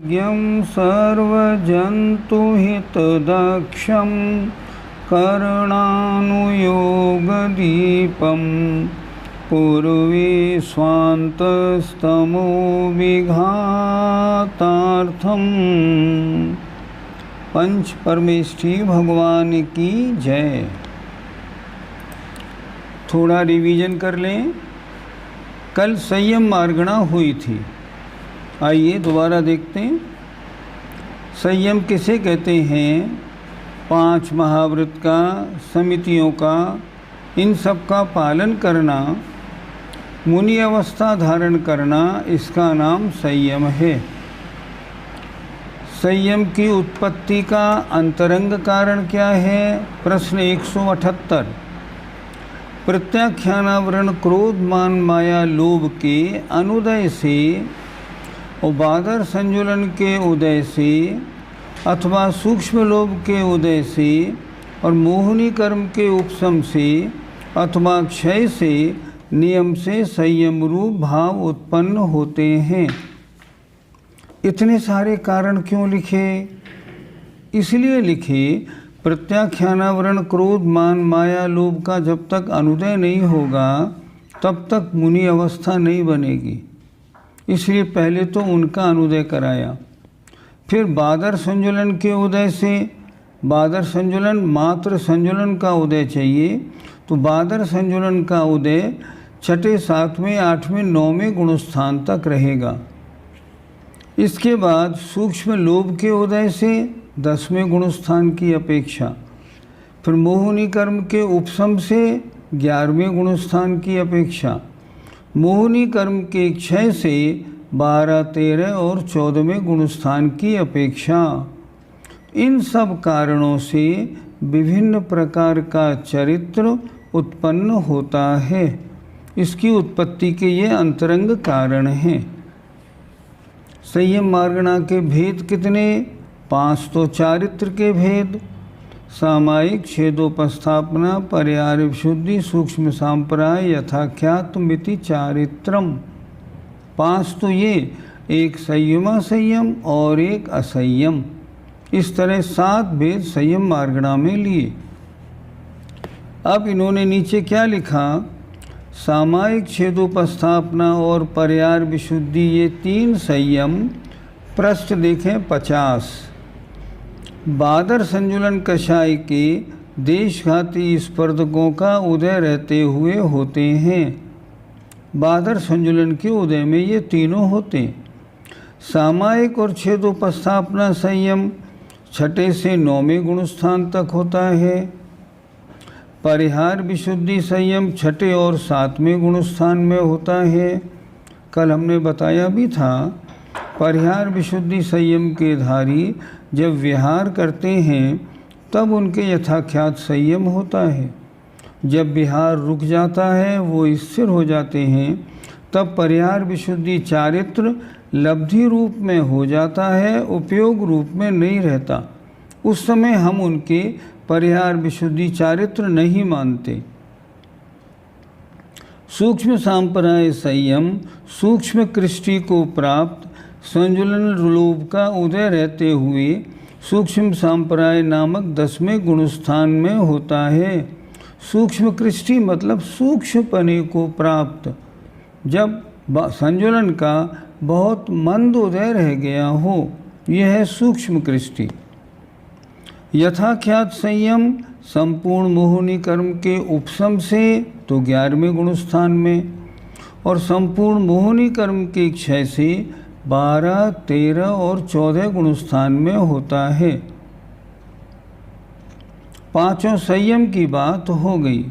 यं सर्वजन्तुहितदक्षं करणानुयोगदीपं पूर्वे स्वान्तस्तमो विघातार्थं। पंच परमेष्ठी भगवान की जय। थोड़ा रिवीजन कर लें। कल संयम मार्गणा हुई थी। आइए दोबारा देखते हैं। संयम किसे कहते हैं? 5 महाव्रत का, समितियों का, इन सब का पालन करना, मुनि अवस्था धारण करना, इसका नाम संयम है। संयम की उत्पत्ति का अंतरंग कारण क्या है? प्रश्न 178। प्रत्याख्यानावरण क्रोध मान माया लोभ के अनुदय से और बादर संजुलन के उदय से अथवा सूक्ष्म लोभ के उदय से और मोहिनी कर्म के उपशम से अथवा क्षय से नियम से संयम रूप भाव उत्पन्न होते हैं। इतने सारे कारण क्यों लिखे? इसलिए लिखे, प्रत्याख्यानावरण क्रोध मान माया लोभ का जब तक अनुदय नहीं होगा तब तक मुनि अवस्था नहीं बनेगी। इसलिए पहले तो उनका अनुदय कराया। फिर बादर संजुलन के उदय से, बादर संजुलन मात्र संजुलन का उदय चाहिए, तो बादर संजुलन का उदय 6ठे 7वें 8वें 9वें गुणस्थान तक रहेगा। इसके बाद सूक्ष्म लोभ के उदय से 10वें गुणस्थान की अपेक्षा, फिर मोहिनी कर्म के उपशम से 11वें गुणस्थान की अपेक्षा, मोहिनी कर्म के क्षय से 12, 13 और 14वें गुणस्थान की अपेक्षा। इन सब कारणों से विभिन्न प्रकार का चरित्र उत्पन्न होता है। इसकी उत्पत्ति के ये अंतरंग कारण हैं। संयम मार्गणा के भेद कितने? 5 तो चारित्र के भेद, सामायिक, छेदोपस्थापना, पर्याय विशुद्धि, सूक्ष्म सांप्राय, यथाख्यात मिति चारित्रम। 5 तो ये, एक संयमा संयम और एक असंयम। इस तरह 7 भेद संयम मार्गणा में लिए। अब इन्होंने नीचे क्या लिखा? सामायिक, छेदोपस्थापना और पर्याय विशुद्धि, ये 3 संयम। पृष्ठ देखें 50। बादर संजुलन कषाय के देशघाती स्पर्धकों का उदय रहते हुए होते हैं। बादर संजुलन के उदय में ये तीनों होते। सामायिक और छेदोपस्थापना संयम 6ठे से 9वें गुणस्थान तक होता है। परिहार विशुद्धि संयम 6ठे और 7वें गुणस्थान में होता है। कल हमने बताया भी था, परिहार विशुद्धि संयम के धारी जब विहार करते हैं तब उनके यथाख्यात संयम होता है। जब विहार रुक जाता है, वो स्थिर हो जाते हैं, तब परिहार विशुद्धि चारित्र लब्धि रूप में हो जाता है, उपयोग रूप में नहीं रहता। उस समय हम उनके परिहार विशुद्धि चारित्र नहीं मानते। सूक्ष्म सांप्राय संयम सूक्ष्म कृष्टि को प्राप्त संजुलन लोभ का उदय रहते हुए सूक्ष्म सांप्राय नामक 10वें गुणस्थान में होता है। सूक्ष्म कृष्टि मतलब सूक्ष्मपने को प्राप्त, जब संजुलन का बहुत मंद उदय रह गया हो, यह है सूक्ष्म कृष्टि। यथाख्यात संयम संपूर्ण मोहिनी कर्म के उपशम से तो 11वें गुणस्थान में, और संपूर्ण मोहिनी कर्म के क्षय से 12, 13 और 14 गुणस्थान में होता है। 5 संयम की बात हो गई।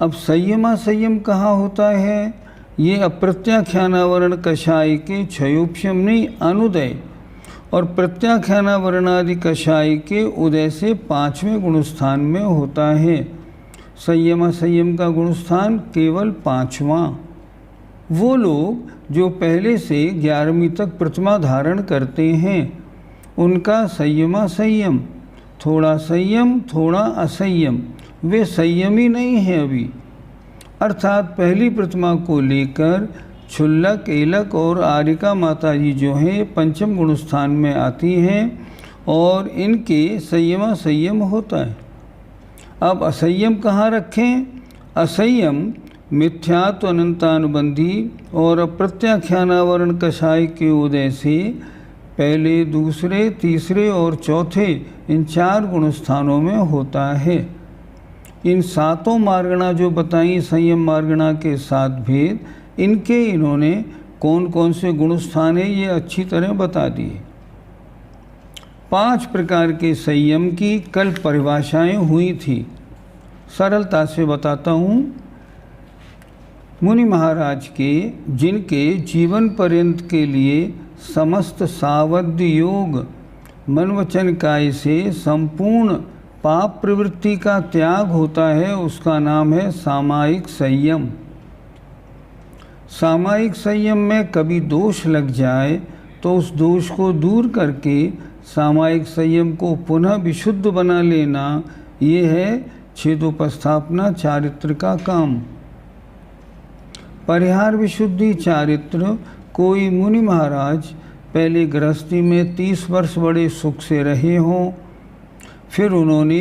अब संयमा संयम कहाँ होता है? ये अप्रत्याख्यानावरण कषाय के क्षयोपशम नहीं, अनुदय और प्रत्याख्यानावरणादि कषाय के उदय से 5वें गुणस्थान में होता है। संयमा संयम का गुणस्थान केवल 5वां। वो लोग जो पहले से 11वीं तक प्रतिमा धारण करते हैं, उनका संयमा संयम, थोड़ा संयम थोड़ा असंयम, वे संयमी नहीं हैं अभी। अर्थात पहली प्रतिमा को लेकर क्षुल्लक, एलक और आरिका माता जी जो हैं पंचम गुण स्थान में आती हैं और इनके संयमा संयम होता है। अब असंयम कहाँ रखें? असंयम मिथ्यात्व अनंतानुबंधी और अप्रत्याख्यानावरण कषाय के उदय से पहले, दूसरे, तीसरे और चौथे इन 4 गुण स्थानों में होता है। इन 7 मार्गणा जो बताई संयम मार्गणा के 7 भेद, इनके इन्होंने कौन कौन से गुण स्थान है ये अच्छी तरह बता दिए। 5 प्रकार के संयम की कल परिभाषाएं हुई थी, सरलता से बताता हूँ। मुनि महाराज के जिनके जीवन पर्यंत के लिए समस्त सावध्य योग मन वचन काय से संपूर्ण पाप प्रवृत्ति का त्याग होता है, उसका नाम है सामायिक संयम। सामायिक संयम में कभी दोष लग जाए तो उस दोष को दूर करके सामायिक संयम को पुनः विशुद्ध बना लेना, ये है छेदोपस्थापना चारित्र का काम। परिहार विशुद्धि चारित्र, कोई मुनि महाराज पहले गृहस्थी में 30 वर्ष बड़े सुख से रहे हों, फिर उन्होंने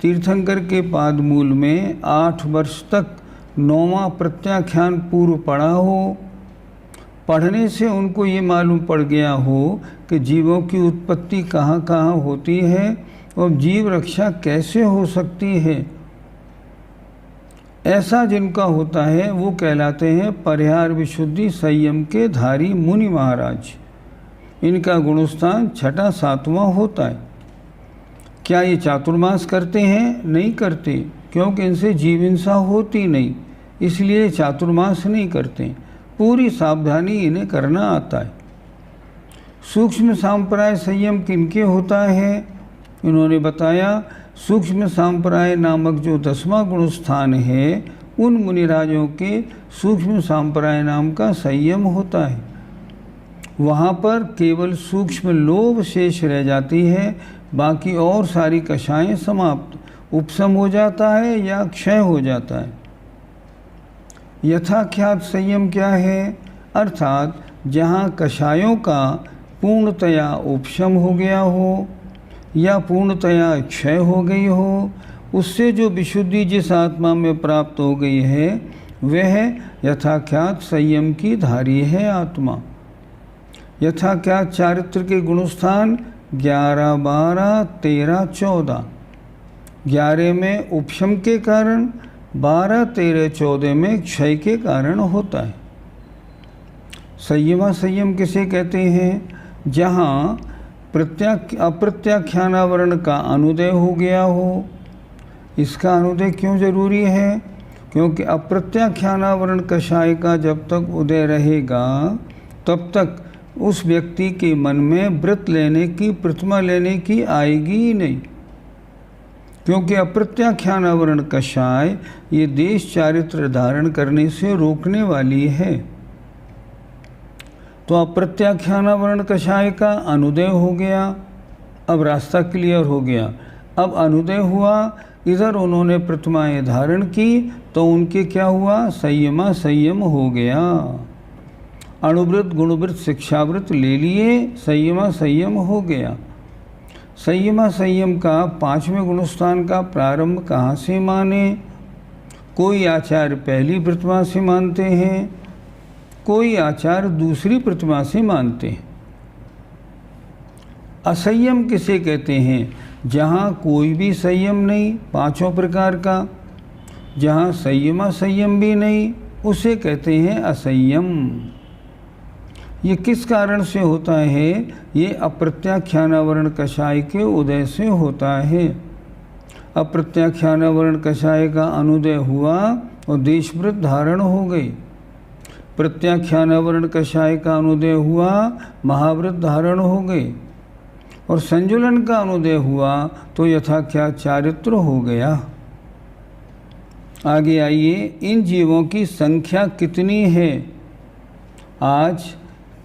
तीर्थंकर के पादमूल में 8 वर्ष तक 9वां प्रत्याख्यान पूर्व पढ़ा हो। पढ़ने से उनको ये मालूम पड़ गया हो कि जीवों की उत्पत्ति कहाँ कहाँ होती है और जीव रक्षा कैसे हो सकती है। ऐसा जिनका होता है वो कहलाते हैं परिहार विशुद्धि संयम के धारी मुनि महाराज। इनका गुणस्थान 6ठा 7वां होता है। क्या ये चातुर्मास करते हैं? नहीं करते, क्योंकि इनसे जीव हिंसा होती नहीं, इसलिए चातुर्मास नहीं करते। पूरी सावधानी इन्हें करना आता है। सूक्ष्म सांप्राय संयम किनके होता है? इन्होंने बताया सूक्ष्म सांप्राय नामक जो 10वां गुण स्थान है, उन मुनिराजों के सूक्ष्म सांप्राय नाम का संयम होता है। वहाँ पर केवल सूक्ष्म लोभ शेष रह जाती है, बाकी और सारी कषाएं समाप्त, उपशम हो जाता है या क्षय हो जाता है। यथाख्यात संयम क्या है? अर्थात जहाँ कषायों का पूर्णतया उपशम हो गया हो या पूर्णतया क्षय हो गई हो, उससे जो विशुद्धि जिस आत्मा में प्राप्त हो गई है वह यथाख्यात संयम की धारी है आत्मा। यथाख्यात चारित्र के गुणस्थान 11, 12, 13, 14। 11 में उपशम के कारण, 12, 13, 14 में क्षय के कारण होता है। संयमा संयम किसे कहते हैं? जहाँ अप्रत्याख्यानावरण का अनुदय हो गया हो। इसका अनुदय क्यों जरूरी है? क्योंकि अप्रत्याख्यानावरण कषाय का जब तक उदय रहेगा तब तक उस व्यक्ति के मन में व्रत लेने की, प्रतिमा लेने की आएगी ही नहीं। क्योंकि अप्रत्याख्यानावरण कषाय ये देश चारित्र धारण करने से रोकने वाली है। तो अप्रत्याख्यानावरण कषाय का अनुदय हो गया, अब रास्ता क्लियर हो गया। अब अनुदय हुआ, इधर उन्होंने प्रतिमाएं धारण की तो उनके क्या हुआ? संयमा संयम हो गया। अणुव्रत, गुणव्रत, शिक्षाव्रत ले लिए, संयमा संयम हो गया। संयमा संयम का 5वें गुणस्थान का प्रारंभ कहाँ से माने? कोई आचार्य पहली प्रतिमा से मानते हैं, कोई आचार्य दूसरी प्रतिमा से मानते हैं। असंयम किसे कहते हैं? जहाँ कोई भी संयम नहीं 5 प्रकार का, जहाँ संयमा संयम भी नहीं, उसे कहते हैं असंयम। ये किस कारण से होता है? ये अप्रत्याख्यानावरण कषाय के उदय से होता है। अप्रत्याख्यानावरण कषाय का अनुदय हुआ और देशव्रत धारण हो गई। प्रत्याख्यानावरण कषाय का अनुदय हुआ, महाव्रत धारण हो गए। और संजुलन का अनुदय हुआ तो यथाख्यात चारित्र हो गया। आगे आइए, इन जीवों की संख्या कितनी है? आज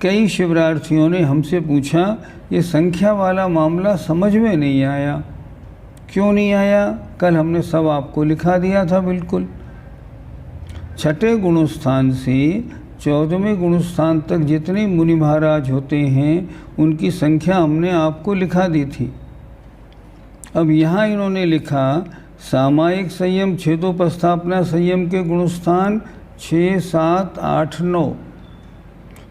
कई शिवरार्थियों ने हमसे पूछा, ये संख्या वाला मामला समझ में नहीं आया। क्यों नहीं आया? कल हमने सब आपको लिखा दिया था बिल्कुल। 6ठे गुणस्थान से 14वें गुणस्थान तक जितने मुनि महाराज होते हैं उनकी संख्या हमने आपको लिखा दी थी। अब यहाँ इन्होंने लिखा सामायिक संयम, छेदोपस्थापना संयम के गुणस्थान 6, 7, 8, 9।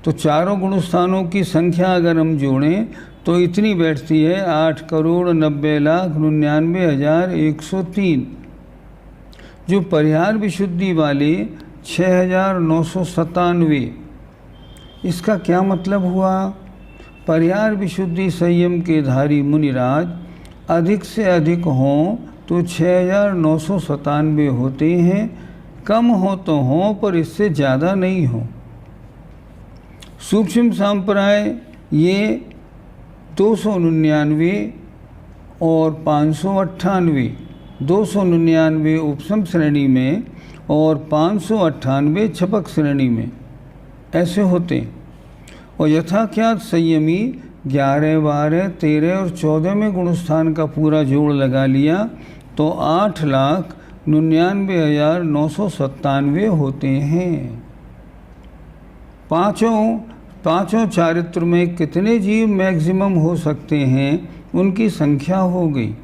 तो चारों गुणस्थानों की संख्या अगर हम जोड़ें तो इतनी बैठती है 8,90,99,103। जो परिहार विशुद्धि वाले 6,997। इसका क्या मतलब हुआ? परिहार विशुद्धि संयम के धारी मुनिराज अधिक से अधिक हों तो 6,997 होते हैं, कम हो तो हों पर इससे ज़्यादा नहीं हो। सूक्ष्म संप्राय ये 299 और 598, 299 उपसम श्रेणी में और 598 छपक श्रेणी में ऐसे होते हैं। और यथाख्यात संयमी 11, 12, 13 और 14वें गुणस्थान का पूरा जोड़ लगा लिया तो 8,99,997 होते हैं। पांचों चारित्र में कितने जीव मैक्सिमम हो सकते हैं उनकी संख्या हो गई।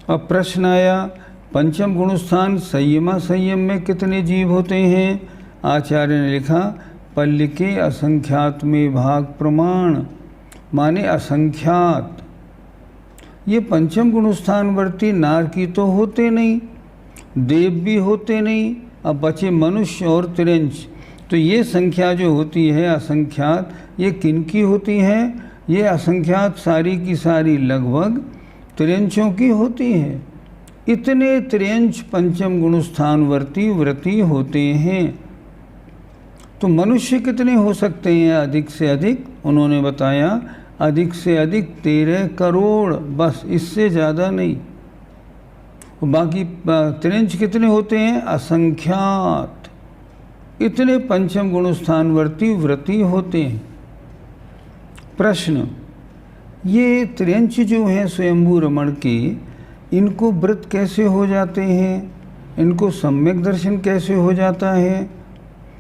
अब प्रश्न आया पंचम गुणस्थान संयमा संयम में कितने जीव होते हैं? आचार्य ने लिखा पल्लिके असंख्यात में भाग प्रमाण, माने असंख्यात। ये पंचम गुणस्थानवर्ती नारकी तो होते नहीं, देव भी होते नहीं, अब बचे मनुष्य और तिरंच। तो ये संख्या जो होती है असंख्यात, ये किनकी होती है? ये असंख्यात सारी की सारी लगभग त्रियंचों की होती है। इतने त्रियंच पंचम गुणस्थानवर्ती व्रती होते हैं। तो मनुष्य कितने हो सकते हैं अधिक से अधिक? उन्होंने बताया अधिक से अधिक 13 करोड़, बस इससे ज़्यादा नहीं। बाकी त्रियंच कितने होते हैं? असंख्यात। इतने पंचम गुणस्थानवर्ती व्रती होते हैं। प्रश्न, ये त्रियंच जो हैं स्वयंभू रमण के, इनको व्रत कैसे हो जाते हैं? इनको सम्यक दर्शन कैसे हो जाता है?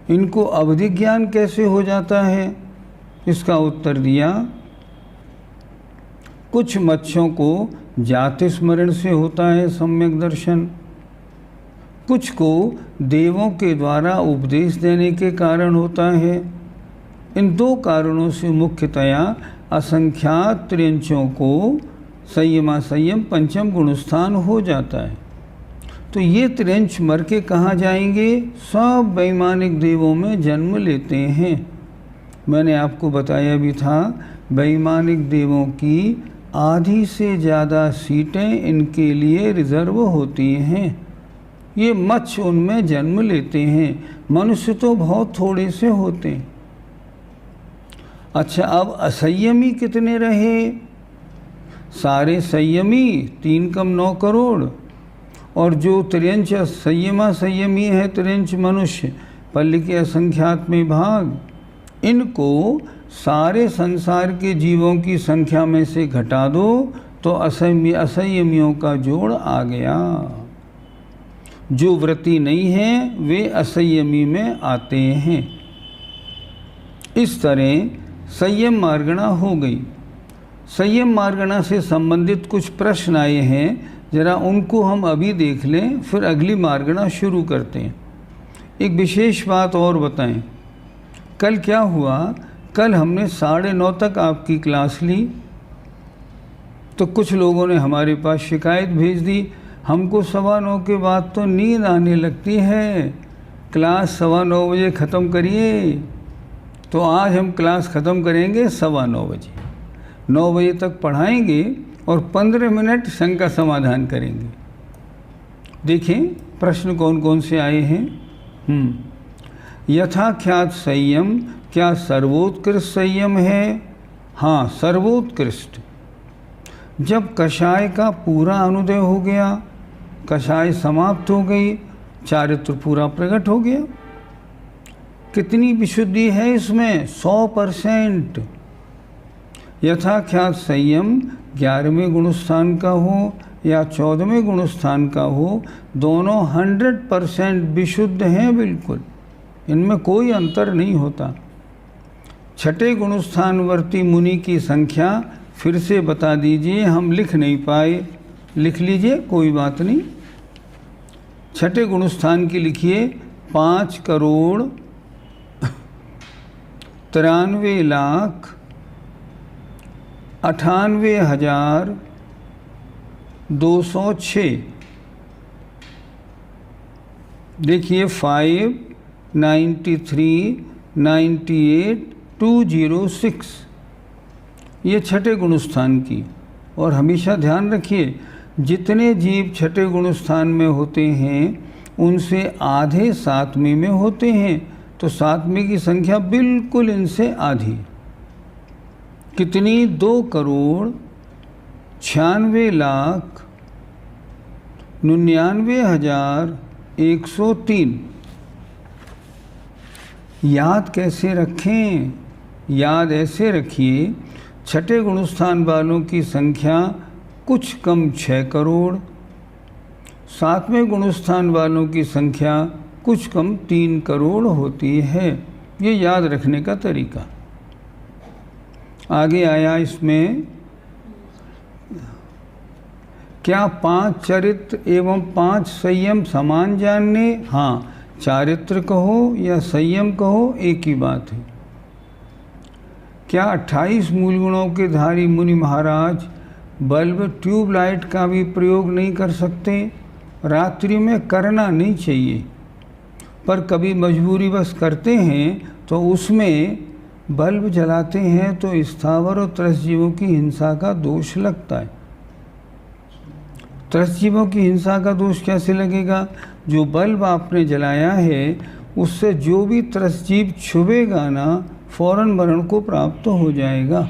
इनको अवधि ज्ञान कैसे हो जाता है? इसका उत्तर दिया कुछ मत्स्यों को जाति स्मरण से होता है सम्यक दर्शन, कुछ को देवों के द्वारा उपदेश देने के कारण होता है। इन दो कारणों से मुख्यतया असंख्यात त्रियंचों को संयमा संयम पंचम गुणस्थान हो जाता है। तो ये त्रियंच मर के कहाँ जाएंगे? सब वैमानिक देवों में जन्म लेते हैं। मैंने आपको बताया भी था वैमानिक देवों की आधी से ज़्यादा सीटें इनके लिए रिजर्व होती हैं। ये मत्स्य उनमें जन्म लेते हैं, मनुष्य तो बहुत थोड़े से होते हैं। अच्छा, अब असंयमी कितने रहे? सारे संयमी 3 कम 9 करोड़, और जो त्रियंच संयमा संयमी है त्रियंच मनुष्य पल्लिके असंख्यात में भाग, इनको सारे संसार के जीवों की संख्या में से घटा दो तो असंयमियों का जोड़ आ गया। जो व्रती नहीं हैं वे असंयमी में आते हैं। इस तरह संयम मार्गणा हो गई। संयम मार्गणा से संबंधित कुछ प्रश्न आए हैं, जरा उनको हम अभी देख लें, फिर अगली मार्गणा शुरू करते हैं। एक विशेष बात और बताएं, कल क्या हुआ? कल हमने 9:30 तक आपकी क्लास ली, तो कुछ लोगों ने हमारे पास शिकायत भेज दी, हमको 9:15 के बाद तो नींद आने लगती है, क्लास 9:15 बजे ख़त्म करिए। तो आज हम क्लास ख़त्म करेंगे 9:15 बजे, 9 बजे तक पढ़ाएंगे और 15 मिनट शंका समाधान करेंगे। देखें प्रश्न कौन कौन से आए हैं। यथाख्यात संयम क्या सर्वोत्कृष्ट संयम है? हाँ, सर्वोत्कृष्ट। जब कषाय का पूरा अनुदय हो गया, कषाय समाप्त हो गई, चारित्र पूरा प्रकट हो गया। कितनी विशुद्धि है इसमें? 100%। यथाख्यात संयम 11वें गुणस्थान का हो या 14वें गुणस्थान का हो, दोनों 100% विशुद्ध हैं बिल्कुल। इनमें कोई अंतर नहीं होता। छठे गुणस्थानवर्ती मुनि की संख्या फिर से बता दीजिए, हम लिख नहीं पाए, लिख लीजिए, कोई बात नहीं। छठे गुणस्थान की लिखिए 5,93,98,206। देखिए 593,98,206, ये छठे गुणस्थान की। और हमेशा ध्यान रखिए, जितने जीव छठे गुणस्थान में होते हैं उनसे आधे सातवें में होते हैं, तो सातवें की संख्या बिल्कुल इनसे आधी। कितनी? 2,96,99,103। याद कैसे रखें? याद ऐसे रखिए, छठे गुणस्थान वालों की संख्या कुछ कम 6 करोड़, सातवें गुणस्थान वालों की संख्या कुछ कम 3 करोड़ होती है। ये याद रखने का तरीका। आगे आया इसमें, क्या 5 चरित्र एवं 5 संयम समान जानने? हाँ, चारित्र कहो या संयम कहो, एक ही बात है। क्या 28 मूल गुणों के धारी मुनि महाराज बल्ब ट्यूबलाइट का भी प्रयोग नहीं कर सकते? रात्रि में करना नहीं चाहिए, पर कभी मजबूरी बस करते हैं, तो उसमें बल्ब जलाते हैं तो स्थावर और त्रसजीवों की हिंसा का दोष लगता है। त्रसजीवों की हिंसा का दोष कैसे लगेगा? जो बल्ब आपने जलाया है उससे जो भी त्रसजीव छुएगा ना, फौरन मरण को प्राप्त हो जाएगा।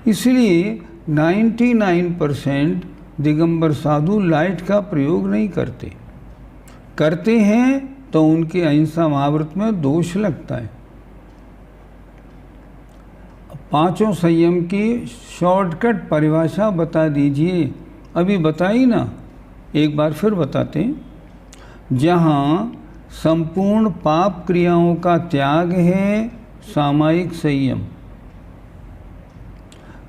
इसलिए 99% दिगंबर साधु लाइट का प्रयोग नहीं करते, करते हैं तो उनके अहिंसा महाव्रत में दोष लगता है। पांचों संयम की शॉर्टकट परिभाषा बता दीजिए। अभी बताई ना, एक बार फिर बताते हैं। जहाँ संपूर्ण पाप क्रियाओं का त्याग है, सामायिक संयम।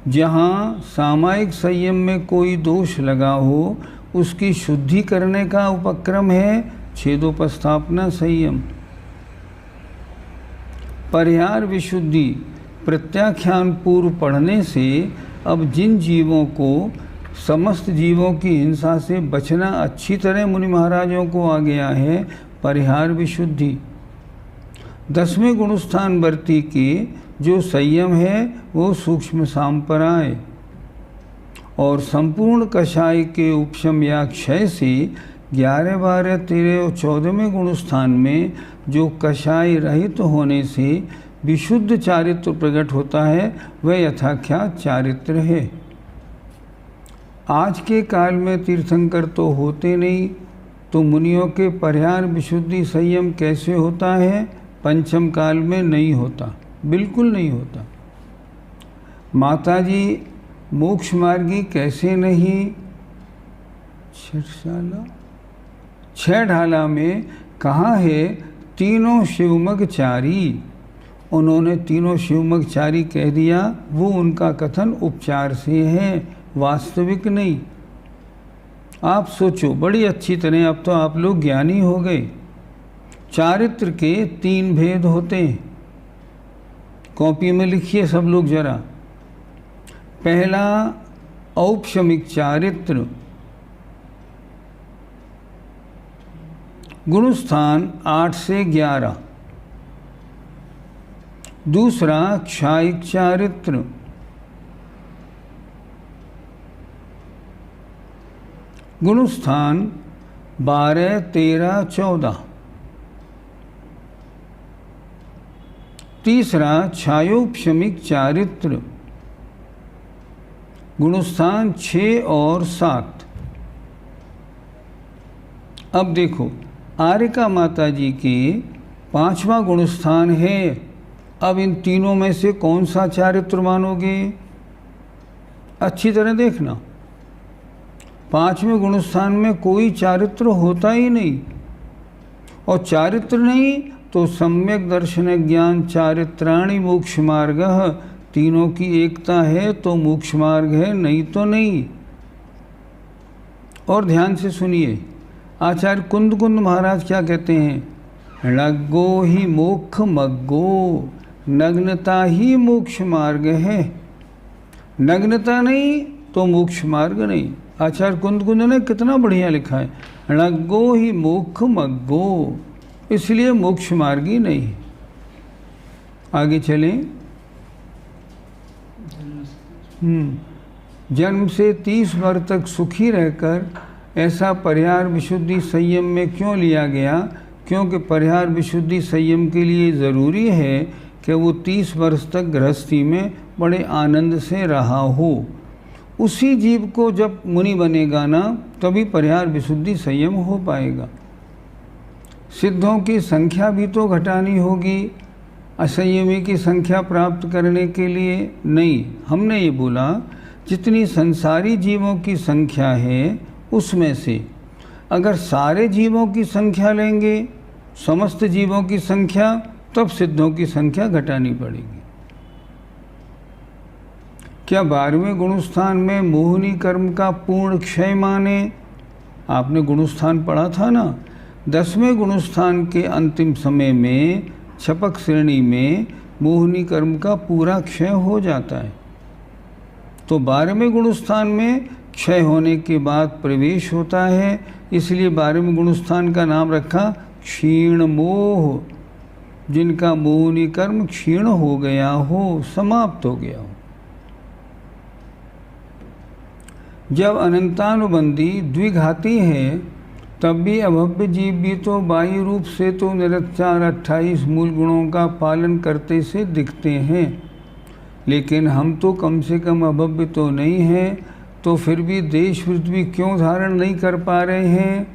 जहाँ सामायिक संयम में कोई दोष लगा हो, उसकी शुद्धि करने का उपक्रम है छेदोपस्थापना संयम। परिहार विशुद्धि प्रत्याख्यान पूर्व पढ़ने से अब जिन जीवों को समस्त जीवों की हिंसा से बचना अच्छी तरह मुनि महाराजों को आ गया है, परिहार विशुद्धि। 10वें गुणस्थान वर्ती के जो संयम है वो सूक्ष्म सांपराय, और संपूर्ण कषाय के उपशम या क्षय से 11, 12, 13 और 14वें गुणस्थान में जो कषाय रहित होने से विशुद्ध चारित्र प्रकट होता है, वह यथाख्यात चारित्र है। आज के काल में तीर्थंकर तो होते नहीं, तो मुनियों के परिहार विशुद्धि संयम कैसे होता है? पंचम काल में नहीं होता, बिल्कुल नहीं होता। माताजी मोक्ष मार्गी कैसे नहीं? छह ढाला में कहाँ है तीनों शिवमगचारी? उन्होंने तीनों शिवमगचारी कह दिया, वो उनका कथन उपचार से है, वास्तविक नहीं। आप सोचो बड़ी अच्छी तरह, अब तो आप लोग ज्ञानी हो गए। चारित्र के 3 भेद होते हैं, कॉपी में लिखिए सब लोग जरा। पहला औपशमिक चारित्र, गुणस्थान 8 से 11। दूसरा क्षायिक चारित्र, गुणस्थान 12, 13, 14। तीसरा छायोपशमिक चारित्र, गुणस्थान 6 और 7। अब देखो, आर्यका माता जी के 5वां गुणस्थान है। अब इन तीनों में से कौन सा चारित्र मानोगे? अच्छी तरह देखना। 5वें गुणस्थान में कोई चारित्र होता ही नहीं, और चारित्र नहीं तो सम्यक दर्शन ज्ञान चारित्राणि मोक्ष मार्ग, तीनों की एकता है तो मोक्ष मार्ग है, नहीं तो नहीं। और ध्यान से सुनिए, आचार्य कुंद कुंद महाराज क्या कहते हैं, लग्गो ही मोक्ष मग्गो, नग्नता ही मोक्ष मार्ग है, नग्नता नहीं तो मोक्ष मार्ग नहीं। आचार्य कुंद कुंद ने कितना बढ़िया लिखा है, लग्गो ही मोक्ष मग्गो, इसलिए मोक्ष मार्ग ही नहीं। आगे चलें। जन्म से 30 वर्ष तक सुखी रहकर ऐसा परिहार विशुद्धि संयम में क्यों लिया गया, क्योंकि परिहार विशुद्धि संयम के लिए ज़रूरी है कि वो 30 वर्ष तक गृहस्थी में बड़े आनंद से रहा हो। उसी जीव को जब मुनि बनेगा ना, तभी परिहार विशुद्धि संयम हो पाएगा। सिद्धों की संख्या भी तो घटानी होगी असंयमी की संख्या प्राप्त करने के लिए। नहीं, हमने ये बोला जितनी संसारी जीवों की संख्या है उसमें से अगर सारे जीवों की संख्या लेंगे, समस्त जीवों की संख्या, तब सिद्धों की संख्या घटानी पड़ेगी। क्या 12वें गुणस्थान में मोहिनी कर्म का पूर्ण क्षय माने, आपने गुणस्थान पढ़ा था ना, 10वें गुणस्थान के अंतिम समय में छपक श्रेणी में मोहिनी कर्म का पूरा क्षय हो जाता है। तो 12वें गुणस्थान में क्षय होने के बाद प्रवेश होता है, इसलिए 12वें गुणस्थान का नाम रखा क्षीण मोह, जिनका मोहिनी कर्म क्षीण हो गया हो, समाप्त हो गया हो। जब अनंतानुबंधी द्विघाती है तब भी अभव्य जीव भी तो बाह्य रूप से तो निरक्षर 28 मूल गुणों का पालन करते से दिखते हैं, लेकिन हम तो कम से कम अभव्य तो नहीं हैं, तो फिर भी देश पृथ्वी क्यों धारण नहीं कर पा रहे हैं?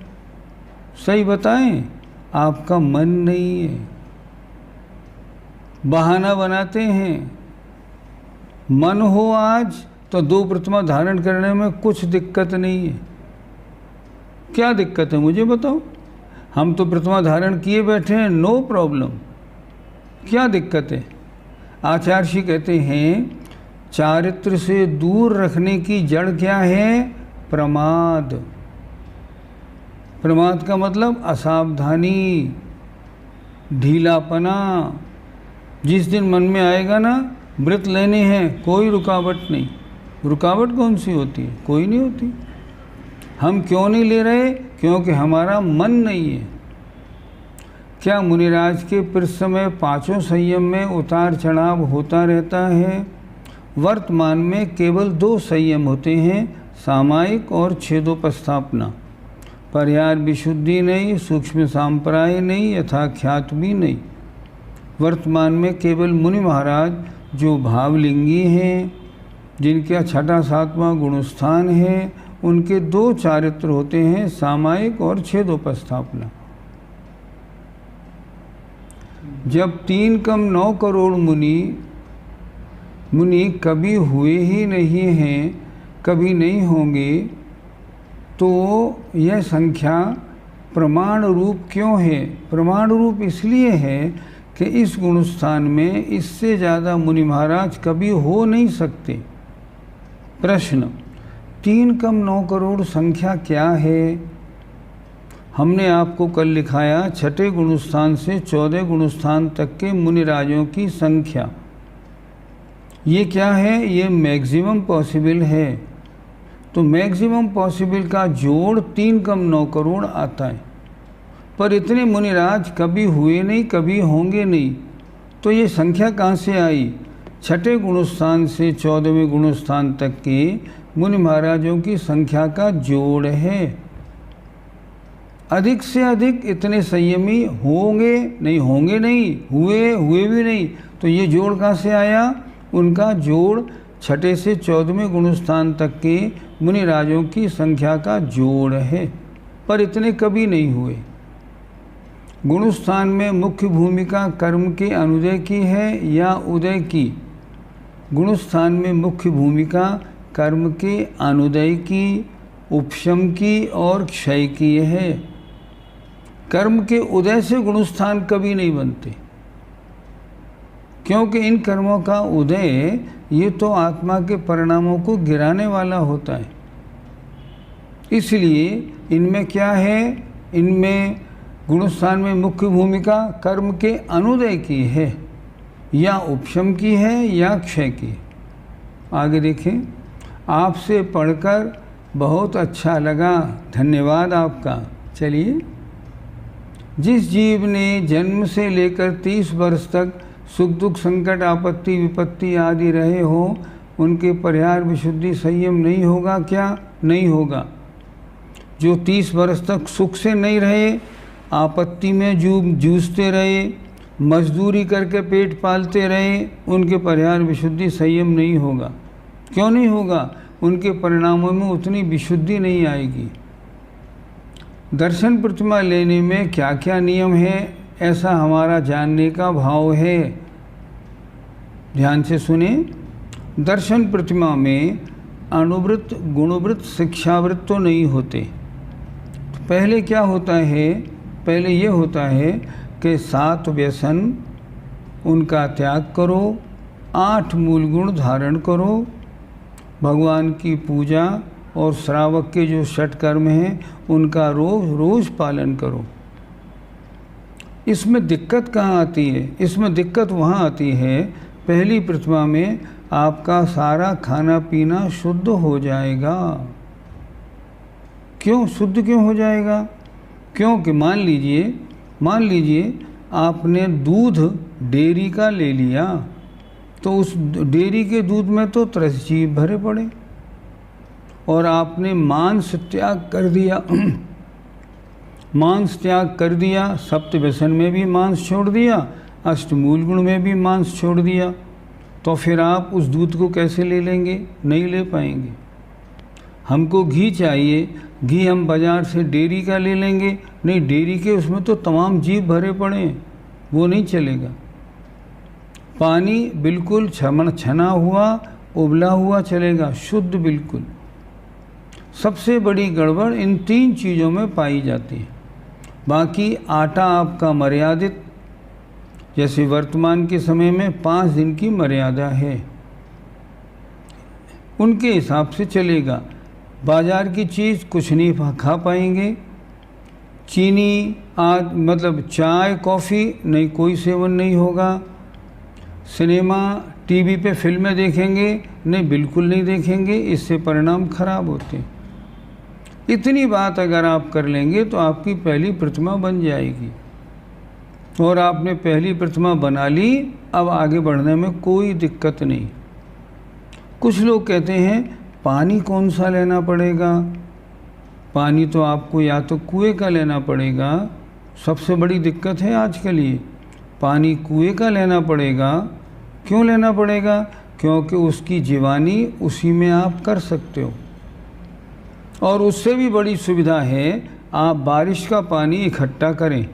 सही बताएं, आपका मन नहीं है, बहाना बनाते हैं। मन हो आज तो 2 प्रतिमा धारण करने में कुछ दिक्कत नहीं है। क्या दिक्कत है मुझे बताओ? हम तो प्रतिमा धारण किए बैठे हैं, नो प्रॉब्लम, क्या दिक्कत है? आचार्य जी कहते हैं चारित्र से दूर रखने की जड़ क्या है? प्रमाद। प्रमाद का मतलब असावधानी, ढीलापना। जिस दिन मन में आएगा ना व्रत लेने हैं, कोई रुकावट नहीं। रुकावट कौन सी होती है? कोई नहीं होती। हम क्यों नहीं ले रहे? क्योंकि हमारा मन नहीं है। क्या मुनिराज के समय 5 संयम में उतार चढ़ाव होता रहता है? वर्तमान में केवल 2 संयम होते हैं, सामायिक और छेदोपस्थापना। परिहार विशुद्धि नहीं, सूक्ष्म सांप्राय नहीं, यथाख्यात भी नहीं। वर्तमान में केवल मुनि महाराज जो भावलिंगी हैं, जिनका 6वां 7वां गुणस्थान है, उनके 2 चारित्र होते हैं, सामायिक और छेदोपस्थापना। जब 3 कम 9 करोड़ मुनि कभी हुए ही नहीं हैं, कभी नहीं होंगे, तो यह संख्या प्रमाण रूप क्यों है? प्रमाण रूप इसलिए है कि इस गुणस्थान में इससे ज़्यादा मुनि महाराज कभी हो नहीं सकते। प्रश्न, 3 कम 9 करोड़ संख्या क्या है? हमने आपको कल लिखाया 6ठे गुणस्थान से 14 गुणस्थान तक के मुनिराजों की संख्या। ये क्या है? ये मैक्सिमम पॉसिबल है। तो मैक्सिमम पॉसिबल का जोड़ 3 कम 9 करोड़ आता है, पर इतने मुनिराज कभी हुए नहीं, कभी होंगे नहीं। तो ये संख्या कहाँ से आई? 6ठे गुणस्थान से 14वें गुणस्थान तक के मुनि महाराजों की संख्या का जोड़ है। अधिक से अधिक इतने संयमी होंगे नहीं, होंगे नहीं, हुए भी नहीं। तो ये जोड़ कहाँ से आया? उनका जोड़ 6ठे से 14वें गुणस्थान तक के मुनिराजों की संख्या का जोड़ है, पर इतने कभी नहीं हुए। गुणस्थान में मुख्य भूमिका कर्म के अनुदय की है या उदय की? गुणस्थान में मुख्य भूमिका कर्म के अनुदय की, उपशम की और क्षय की है। कर्म के उदय से गुणस्थान कभी नहीं बनते, क्योंकि इन कर्मों का उदय ये तो आत्मा के परिणामों को गिराने वाला होता है। इसलिए इनमें क्या है, इनमें गुणस्थान में मुख्य भूमिका कर्म के अनुदय की है, या उपशम की है या क्षय की। आगे देखें। आपसे पढ़कर बहुत अच्छा लगा, धन्यवाद आपका। चलिए। जिस जीव ने जन्म से लेकर 30 वर्ष तक सुख दुख संकट आपत्ति विपत्ति आदि रहे हो, उनके परिहार विशुद्धि संयम नहीं होगा क्या? नहीं होगा। जो 30 वर्ष तक सुख से नहीं रहे, आपत्ति में जूझते रहे, मजदूरी करके पेट पालते रहे, उनके परिहार विशुद्धि संयम नहीं होगा। क्यों नहीं होगा? उनके परिणामों में उतनी विशुद्धि नहीं आएगी। दर्शन प्रतिमा लेने में क्या क्या नियम है, ऐसा हमारा जानने का भाव है। ध्यान से सुने। दर्शन प्रतिमा में अणुवृत्त गुणवृत्त शिक्षावृत्त तो नहीं होते। तो पहले क्या होता है? पहले ये होता है कि 7 व्यसन उनका त्याग करो, 8 मूल गुण धारण करो, भगवान की पूजा और श्रावक के जो 6 कर्म हैं उनका रोज पालन करो। इसमें दिक्कत कहाँ आती है? इसमें दिक्कत वहाँ आती है, पहली प्रतिमा में आपका सारा खाना पीना शुद्ध हो जाएगा। क्यों शुद्ध क्यों हो जाएगा? क्योंकि मान लीजिए आपने दूध डेयरी का ले लिया, तो उस डेयरी के दूध में तो 30 जीव भरे पड़े, और आपने मांस त्याग कर दिया, सप्त व्यसन में भी मांस छोड़ दिया, अष्टमूल गुण में भी मांस छोड़ दिया, तो फिर आप उस दूध को कैसे ले लेंगे? नहीं ले पाएंगे। हमको घी चाहिए, घी हम बाज़ार से डेयरी का ले लेंगे? नहीं, डेयरी के उसमें तो तमाम जीव भरे पड़े हैं, वो नहीं चलेगा। पानी बिल्कुल छना हुआ उबला हुआ चलेगा, शुद्ध बिल्कुल। सबसे बड़ी गड़बड़ इन 3 चीज़ों में पाई जाती है। बाकी आटा आपका मर्यादित, जैसे वर्तमान के समय में 5 दिन की मर्यादा है, उनके हिसाब से चलेगा। बाज़ार की चीज़ कुछ नहीं खा पाएंगे। चीनी मतलब चाय कॉफ़ी नहीं, कोई सेवन नहीं होगा। सिनेमा टीवी पे फिल्में देखेंगे? नहीं, बिल्कुल नहीं देखेंगे, इससे परिणाम खराब होते। इतनी बात अगर आप कर लेंगे तो आपकी पहली प्रतिमा बन जाएगी, और आपने पहली प्रतिमा बना ली, अब आगे बढ़ने में कोई दिक्कत नहीं। कुछ लोग कहते हैं पानी कौन सा लेना पड़ेगा? पानी तो आपको या तो कुएं का लेना पड़ेगा, सबसे बड़ी दिक्कत है आज के लिए। पानी कुएं का लेना पड़ेगा। क्यों लेना पड़ेगा? क्योंकि उसकी जीवानी उसी में आप कर सकते हो, और उससे भी बड़ी सुविधा है आप बारिश का पानी इकट्ठा करें।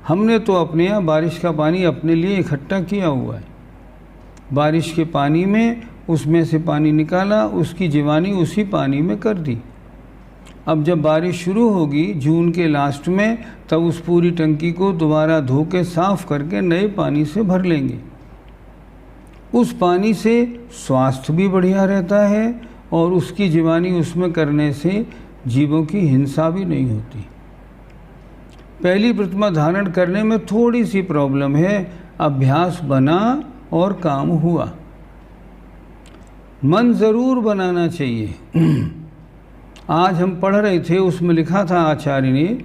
हमने तो अपने यहाँ बारिश का पानी अपने लिए इकट्ठा किया हुआ है। बारिश के पानी में उसमें से पानी निकाला, उसकी जीवानी उसी पानी में कर दी। अब जब बारिश शुरू होगी जून के लास्ट में, तब उस पूरी टंकी को दोबारा धो के साफ़ करके नए पानी से भर लेंगे। उस पानी से स्वास्थ्य भी बढ़िया रहता है, और उसकी जीवानी उसमें करने से जीवों की हिंसा भी नहीं होती। पहली प्रतिमा धारण करने में थोड़ी सी प्रॉब्लम है, अभ्यास बना और काम हुआ। मन ज़रूर बनाना चाहिए। आज हम पढ़ रहे थे, उसमें लिखा था आचार्य ने,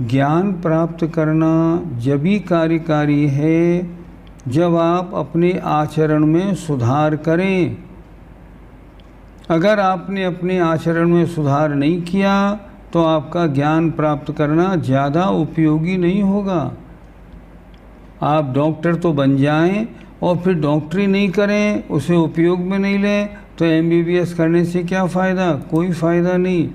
ज्ञान प्राप्त करना जभी कार्यकारी है जब आप अपने आचरण में सुधार करें। अगर आपने अपने आचरण में सुधार नहीं किया तो आपका ज्ञान प्राप्त करना ज़्यादा उपयोगी नहीं होगा। आप डॉक्टर तो बन जाएं और फिर डॉक्टरी नहीं करें, उसे उपयोग में नहीं लें, तो MBBS करने से क्या फ़ायदा? कोई फ़ायदा नहीं।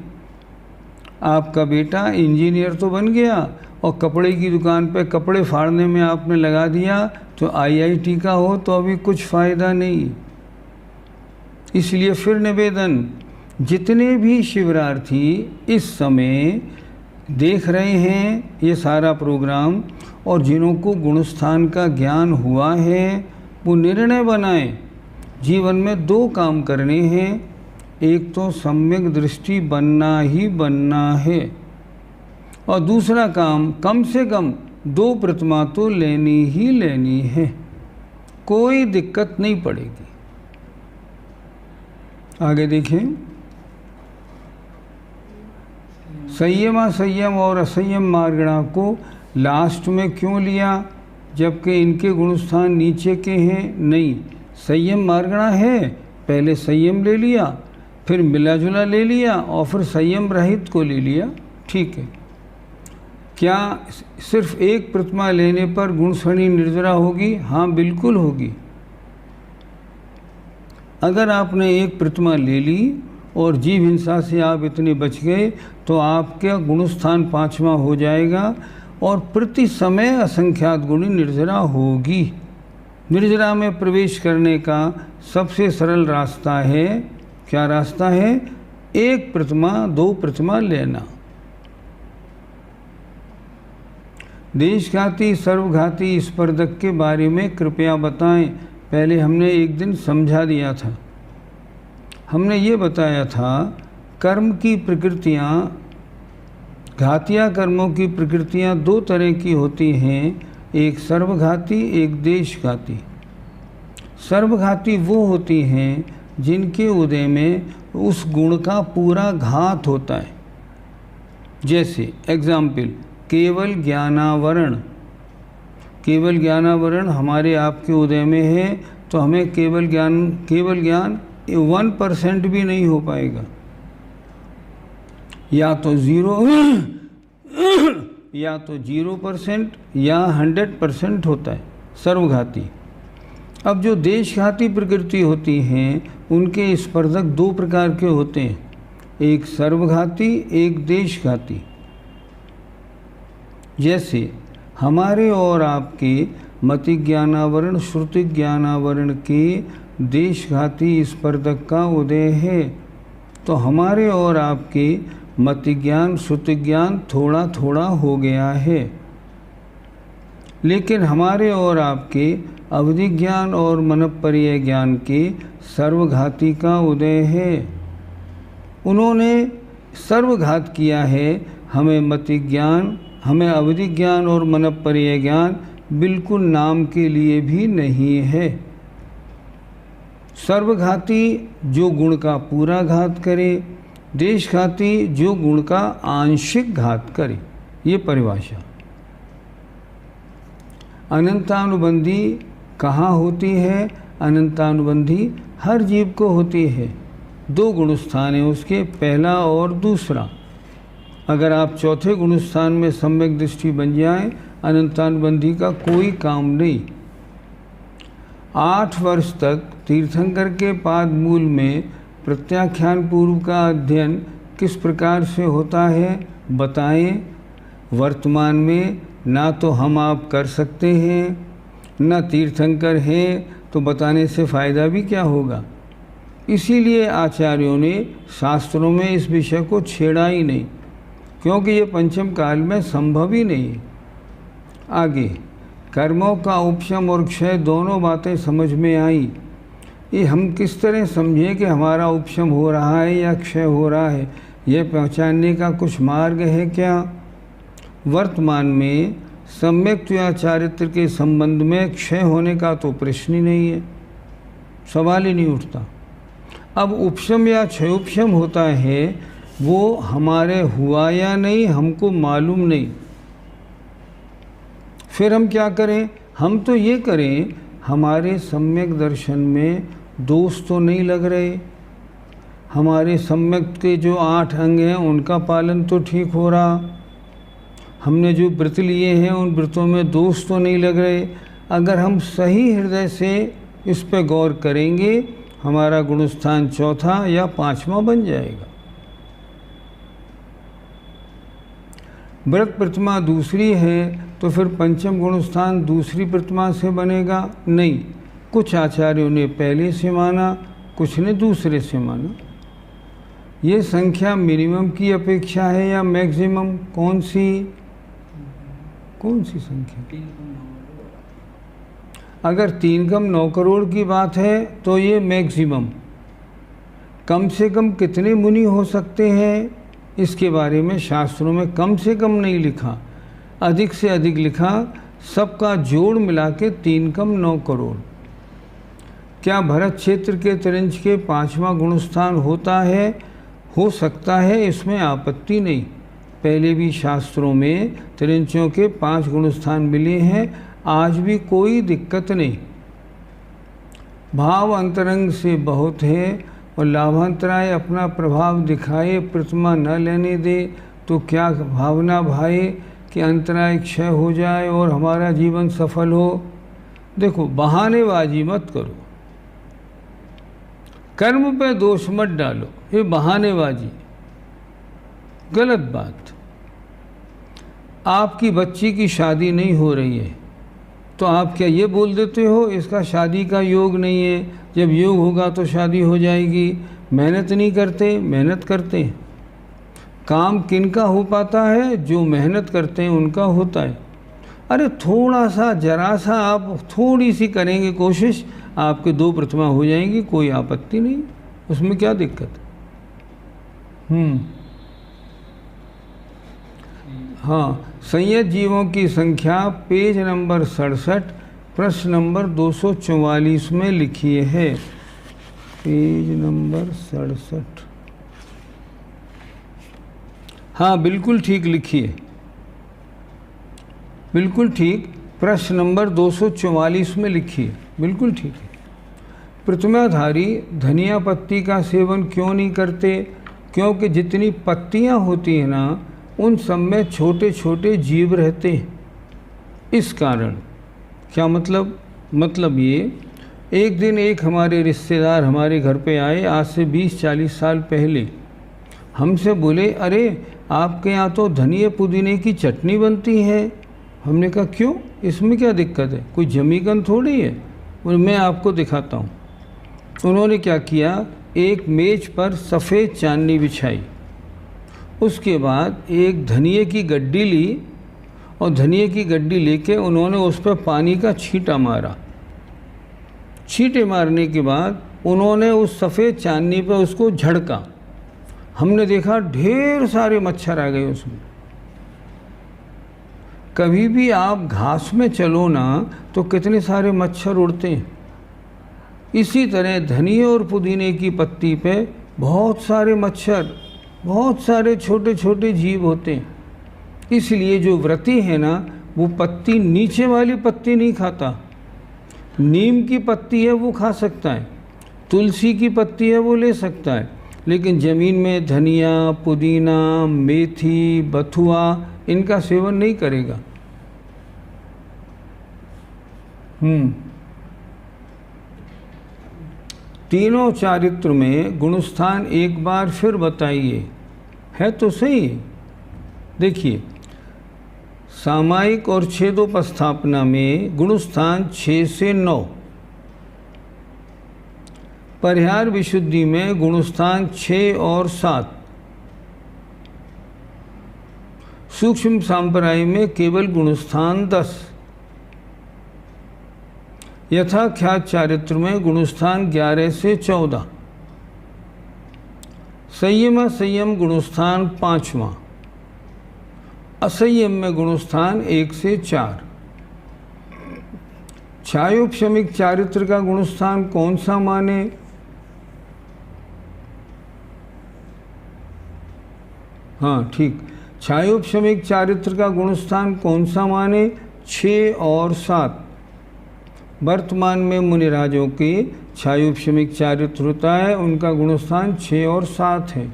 आपका बेटा इंजीनियर तो बन गया और कपड़े की दुकान पे कपड़े फाड़ने में आपने लगा दिया, तो IIT का हो तो अभी कुछ फ़ायदा नहीं। इसलिए फिर निवेदन, जितने भी शिविरार्थी इस समय देख रहे हैं ये सारा प्रोग्राम, और जिन्हों को गुणस्थान का ज्ञान हुआ है वो निर्णय बनाएं। जीवन में 2 काम करने हैं, एक तो सम्यक दृष्टि बनना ही बनना है, और दूसरा काम कम से कम 2 प्रतिमा तो लेनी ही लेनी है, कोई दिक्कत नहीं पड़ेगी। आगे देखें, संयम असंयम और असंयम मार्गणा को लास्ट में क्यों लिया, जबकि इनके गुणस्थान नीचे के हैं? नहीं, संयम मार्गणा है, पहले संयम ले लिया, फिर मिला जुला ले लिया, और फिर संयम रहित को ले लिया। ठीक है, क्या सिर्फ एक प्रतिमा लेने पर गुणसरणी निर्जरा होगी? हाँ, बिल्कुल होगी। अगर आपने एक प्रतिमा ले ली और जीव हिंसा से आप इतने बच गए तो आपका गुणस्थान 5वां हो जाएगा, और प्रति समय असंख्यात गुणी निर्जरा होगी। निर्जरा में प्रवेश करने का सबसे सरल रास्ता है, क्या रास्ता है? एक प्रतिमा 2 प्रतिमा लेना। देशघाती सर्वघाती स्पर्धक के बारे में कृपया बताएं। पहले हमने एक दिन समझा दिया था, हमने ये बताया था कर्म की प्रकृतियाँ, घातिया कर्मों की प्रकृतियाँ 2 तरह की होती हैं, एक सर्वघाती एक देशघाती। सर्वघाती वो होती हैं जिनके उदय में उस गुण का पूरा घात होता है। जैसे एग्जाम्पल, केवल ज्ञानावरण। केवल ज्ञानावरण हमारे आपके उदय में है तो हमें केवल ज्ञान 1% भी नहीं हो पाएगा, या तो 0% या 100% होता है सर्वघाती। अब जो देशघाती प्रकृति होती हैं उनके स्पर्धक 2 प्रकार के होते हैं, एक सर्वघाती एक देशघाती। जैसे हमारे और आपके मति ज्ञानावरण श्रुति ज्ञानावरण के देशघाती स्पर्धक का उदय है, तो हमारे और आपके मति ज्ञान श्रुति ज्ञान थोड़ा थोड़ा हो गया है। लेकिन हमारे और आपके अवधि ज्ञान और मनःपर्यय ज्ञान के सर्वघाती का उदय है। उन्होंने सर्वघात किया है, हमें मति ज्ञान, हमें अवधि ज्ञान और मनःपर्यय ज्ञान बिल्कुल नाम के लिए भी नहीं है। सर्वघाती जो गुण का पूरा घात करे, देशघाती जो गुण का आंशिक घात करे। ये परिभाषा। अनंतानुबंधी कहाँ होती है? अनंतानुबंधी हर जीव को होती है। 2 गुणस्थान है उसके, पहला और दूसरा। अगर आप चौथे गुणस्थान में सम्यक दृष्टि बन जाए, अनंतानुबंधी का कोई काम नहीं। 8 वर्ष तक तीर्थंकर के पाद मूल में प्रत्याख्यान पूर्व का अध्ययन किस प्रकार से होता है बताएं। वर्तमान में ना तो हम आप कर सकते हैं, ना तीर्थंकर हैं, तो बताने से फ़ायदा भी क्या होगा। इसीलिए आचार्यों ने शास्त्रों में इस विषय को छेड़ा ही नहीं, क्योंकि ये पंचम काल में संभव ही नहीं। आगे कर्मों का उपशम और क्षय दोनों बातें समझ में आई। ये हम किस तरह समझें कि हमारा उपशम हो रहा है या क्षय हो रहा है, ये पहचानने का कुछ मार्ग है क्या? वर्तमान में सम्यक या चारित्र के संबंध में क्षय होने का तो प्रश्न ही नहीं है, सवाल ही नहीं उठता। अब उपशम या क्षयोपशम होता है, वो हमारे हुआ या नहीं हमको मालूम नहीं। फिर हम क्या करें? हम तो ये करें, हमारे सम्यक दर्शन में दोष तो नहीं लग रहे, हमारे सम्यक के जो 8 अंग हैं उनका पालन तो ठीक हो रहा, हमने जो व्रत लिए हैं उन व्रतों में दोष तो नहीं लग रहे। अगर हम सही हृदय से इस पर गौर करेंगे, हमारा गुणस्थान 4था या 5वां बन जाएगा। व्रत प्रतिमा दूसरी है तो फिर पंचम गुणस्थान दूसरी प्रतिमा से बनेगा? नहीं, कुछ आचार्यों ने पहले से माना, कुछ ने दूसरे से माना। ये संख्या मिनिमम की अपेक्षा है या मैक्सिमम? कौन सी संख्या? अगर 3 कम 9 करोड़ की बात है तो ये मैक्सिमम। कम से कम कितने मुनि हो सकते हैं इसके बारे में शास्त्रों में कम से कम नहीं लिखा, अधिक से अधिक लिखा। सबका जोड़ मिला के 3 कम 9 करोड़। क्या भरत क्षेत्र के तिरंज के 5वां गुणस्थान हो सकता है, इसमें आपत्ति नहीं। पहले भी शास्त्रों में तिरंजों के 5 गुणस्थान मिले हैं, आज भी कोई दिक्कत नहीं। भाव अंतरंग से बहुत है और लाभांतराय अपना प्रभाव दिखाए, प्रतिमा न लेने दे तो क्या भावना भाए कि अंतराय क्षय हो जाए और हमारा जीवन सफल हो। देखो, बहानेबाजी मत करो, कर्म पे दोष मत डालो, ये बहानेबाजी, गलत बात। आपकी बच्ची की शादी नहीं हो रही है तो आप क्या ये बोल देते हो इसका शादी का योग नहीं है, जब योग होगा तो शादी हो जाएगी। मेहनत नहीं करते, मेहनत करते हैं। काम किनका हो पाता है? जो मेहनत करते हैं उनका होता है। अरे थोड़ा सा, जरा सा आप थोड़ी सी करेंगे कोशिश, आपके 2 प्रतिमा हो जाएंगी, कोई आपत्ति नहीं, उसमें क्या दिक्कत? हाँ, संयत जीवों की संख्या पेज नंबर 67 प्रश्न नंबर 244 में लिखिए है। Page number 67। हाँ, बिल्कुल ठीक लिखिए, बिल्कुल ठीक, प्रश्न नंबर 244 में लिखिए, बिल्कुल ठीक है। प्रतिमाधारी धनिया पत्ती का सेवन क्यों नहीं करते? क्योंकि जितनी पत्तियां होती हैं ना, उन सब में छोटे छोटे जीव रहते हैं, इस कारण। क्या मतलब? मतलब ये, एक दिन एक हमारे रिश्तेदार हमारे घर पे आए, आज से 20-40 साल पहले। हमसे बोले, अरे आपके यहाँ तो धनिया पुदीने की चटनी बनती है। हमने कहा क्यों, इसमें क्या दिक्कत है, कोई जमीकन थोड़ी है। और मैं आपको दिखाता हूँ। उन्होंने क्या किया, एक मेज पर सफ़ेद चांदनी बिछाई, उसके बाद एक धनिए की गड्डी ली और धनिए की गड्डी लेके उन्होंने उस पर पानी का छींटा मारा। छींटे मारने के बाद उन्होंने उस सफ़ेद चांदनी पर उसको झड़का। हमने देखा ढेर सारे मच्छर आ गए उसमें। कभी भी आप घास में चलो ना तो कितने सारे मच्छर उड़ते हैं। इसी तरह धनिए और पुदीने की पत्ती पे बहुत सारे मच्छर, बहुत सारे छोटे छोटे जीव होते हैं। इसलिए जो व्रती है ना, वो पत्ती, नीचे वाली पत्ती नहीं खाता। नीम की पत्ती है वो खा सकता है, तुलसी की पत्ती है वो ले सकता है, लेकिन ज़मीन में धनिया, पुदीना, मेथी, बथुआ, इनका सेवन नहीं करेगा। तीनों चारित्र में गुणस्थान एक बार फिर बताइए, है तो सही। देखिए, सामायिक और छेदोपस्थापना में गुणस्थान 6 से 9, परिहार विशुद्धि में गुणस्थान 6 और 7, सूक्ष्म सांप्राय में केवल गुणस्थान 10, यथाख्यात चारित्र में गुणस्थान 11 से 14, संयम गुणस्थान 5वां, असंयम में गुणस्थान 1 से 4। छायोपशमिक चारित्र का गुणस्थान कौन सा माने? हाँ ठीक, छायोपशमिक चारित्र का गुणस्थान कौन सा माने? 6 और 7। वर्तमान में मुनिराजों के छायोपशमिक चारित्र होता है, उनका गुणस्थान 6 और 7 है।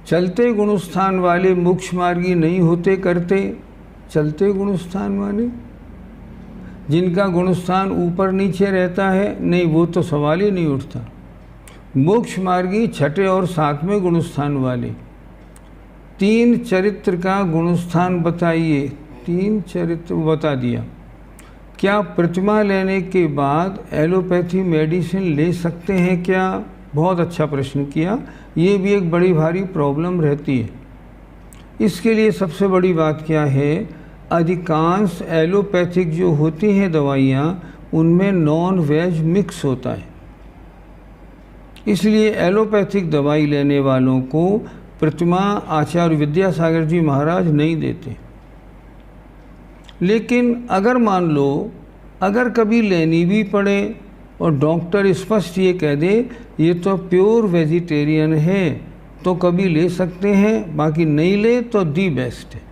चलते गुणस्थान वाले मोक्ष मार्गी नहीं होते करते। चलते गुणस्थान वाले जिनका गुणस्थान ऊपर नीचे रहता है, नहीं, वो तो सवाल ही नहीं उठता। मोक्ष मार्गी 6 और 7वें गुणस्थान वाले। 3 चरित्र का गुणस्थान बताइए। 3 चरित्र बता दिया। क्या प्रतिमा लेने के बाद एलोपैथी मेडिसिन ले सकते हैं क्या? बहुत अच्छा प्रश्न किया। ये भी एक बड़ी भारी प्रॉब्लम रहती है। इसके लिए सबसे बड़ी बात क्या है, अधिकांश एलोपैथिक जो होती हैं दवाइयाँ उनमें नॉन वेज मिक्स होता है। इसलिए एलोपैथिक दवाई लेने वालों को प्रतिमा आचार्य विद्यासागर जी महाराज नहीं देते। लेकिन अगर मान लो अगर कभी लेनी भी पड़े और डॉक्टर स्पष्ट ये कह दे ये तो प्योर वेजिटेरियन है, तो कभी ले सकते हैं, बाकी नहीं ले तो दी बेस्ट है।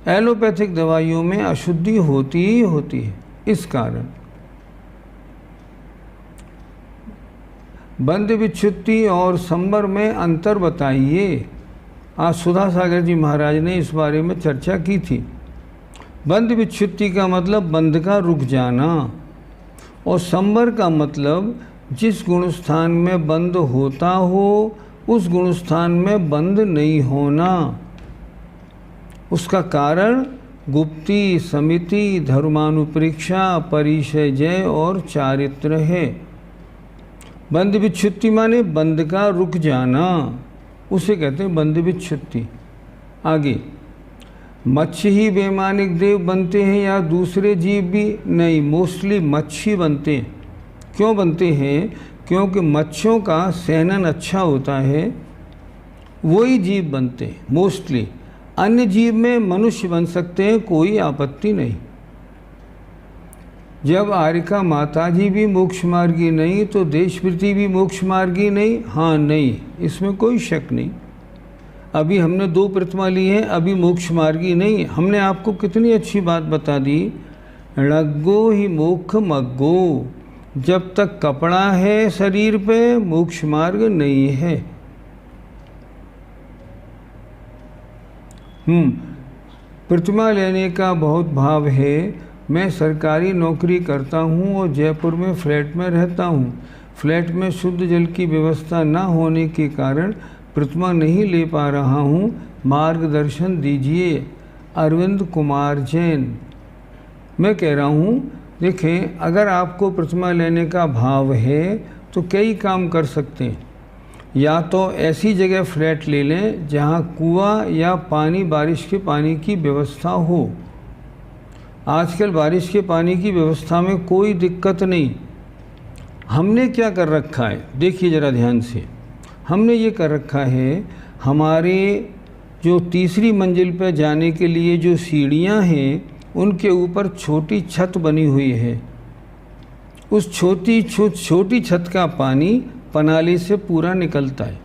एलोपैथिक दवाइयों में अशुद्धि होती ही होती है। इस कारण बंद विच्छुत्ति और संबर में अंतर बताइए। आज सुधा सागर जी महाराज ने इस बारे में चर्चा की थी। बंद विच्छुत्ति का मतलब बंद का रुक जाना, और संबर का मतलब जिस गुणस्थान में बंद होता हो उस गुणस्थान में बंद नहीं होना। उसका कारण गुप्ती, समिति, धर्मानुपरीक्षा, परिचय जय और चारित्र है। बंद विच्छुत्ति माने बंद का रुक जाना, उसे कहते हैं बंद विच्छुत्ति। आगे, मच्छ ही वैमानिक देव बनते हैं या दूसरे जीव भी? नहीं, मोस्टली मच्छ ही बनते हैं। क्यों बनते हैं? क्योंकि मच्छों का सेहनन अच्छा होता है, वही जीव बनते हैं मोस्टली। अन्य जीव में मनुष्य बन सकते हैं, कोई आपत्ति नहीं। जब आरिका माता जी भी मोक्ष मार्गी नहीं तो देशवृत्ति भी मोक्ष मार्गी नहीं? हाँ, नहीं, इसमें कोई शक नहीं। अभी हमने 2 प्रतिमा ली हैं, अभी मोक्ष मार्गी नहीं। हमने आपको कितनी अच्छी बात बता दी, णग्गो ही मोक्ष मग्गो। जब तक कपड़ा है शरीर पे मोक्ष मार्ग नहीं है। प्रतिमा लेने का बहुत भाव है। मैं सरकारी नौकरी करता हूँ और जयपुर में फ्लैट में रहता हूँ। फ्लैट में शुद्ध जल की व्यवस्था न होने के कारण प्रतिमा नहीं ले पा रहा हूँ, मार्गदर्शन दीजिए। अरविंद कुमार जैन। मैं कह रहा हूँ, देखें, अगर आपको प्रतिमा लेने का भाव है तो कई काम कर सकते हैं। या तो ऐसी जगह फ्लैट ले लें जहाँ कुआं या पानी, बारिश के पानी की व्यवस्था हो। आजकल बारिश के पानी की व्यवस्था में कोई दिक्कत नहीं। हमने क्या कर रखा है, देखिए ज़रा ध्यान से। हमने ये कर रखा है, हमारे जो तीसरी मंजिल पर जाने के लिए जो सीढ़ियाँ हैं उनके ऊपर छोटी छत बनी हुई है। उस छोटी छत का पानी पनाले से पूरा निकलता है।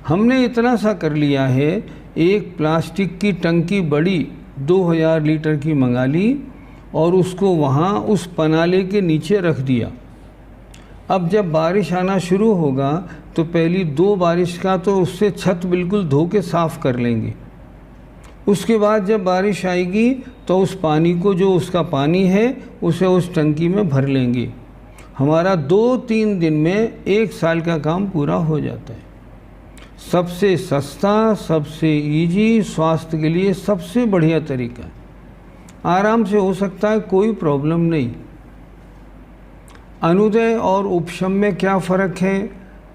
हमने इतना सा कर लिया है, एक प्लास्टिक की टंकी बड़ी 2000 लीटर की मंगा ली और उसको वहाँ उस पनाले के नीचे रख दिया। अब जब बारिश आना शुरू होगा तो पहली 2 बारिश का तो उससे छत बिल्कुल धो के साफ़ कर लेंगे। उसके बाद जब बारिश आएगी तो उस पानी को, जो उसका पानी है, उसे उस टंकी में भर लेंगे। हमारा 2-3 दिन में 1 साल का काम पूरा हो जाता है। सबसे सस्ता, सबसे इजी, स्वास्थ्य के लिए सबसे बढ़िया तरीका। आराम से हो सकता है, कोई प्रॉब्लम नहीं। अनुदय और उपशम में क्या फ़र्क है?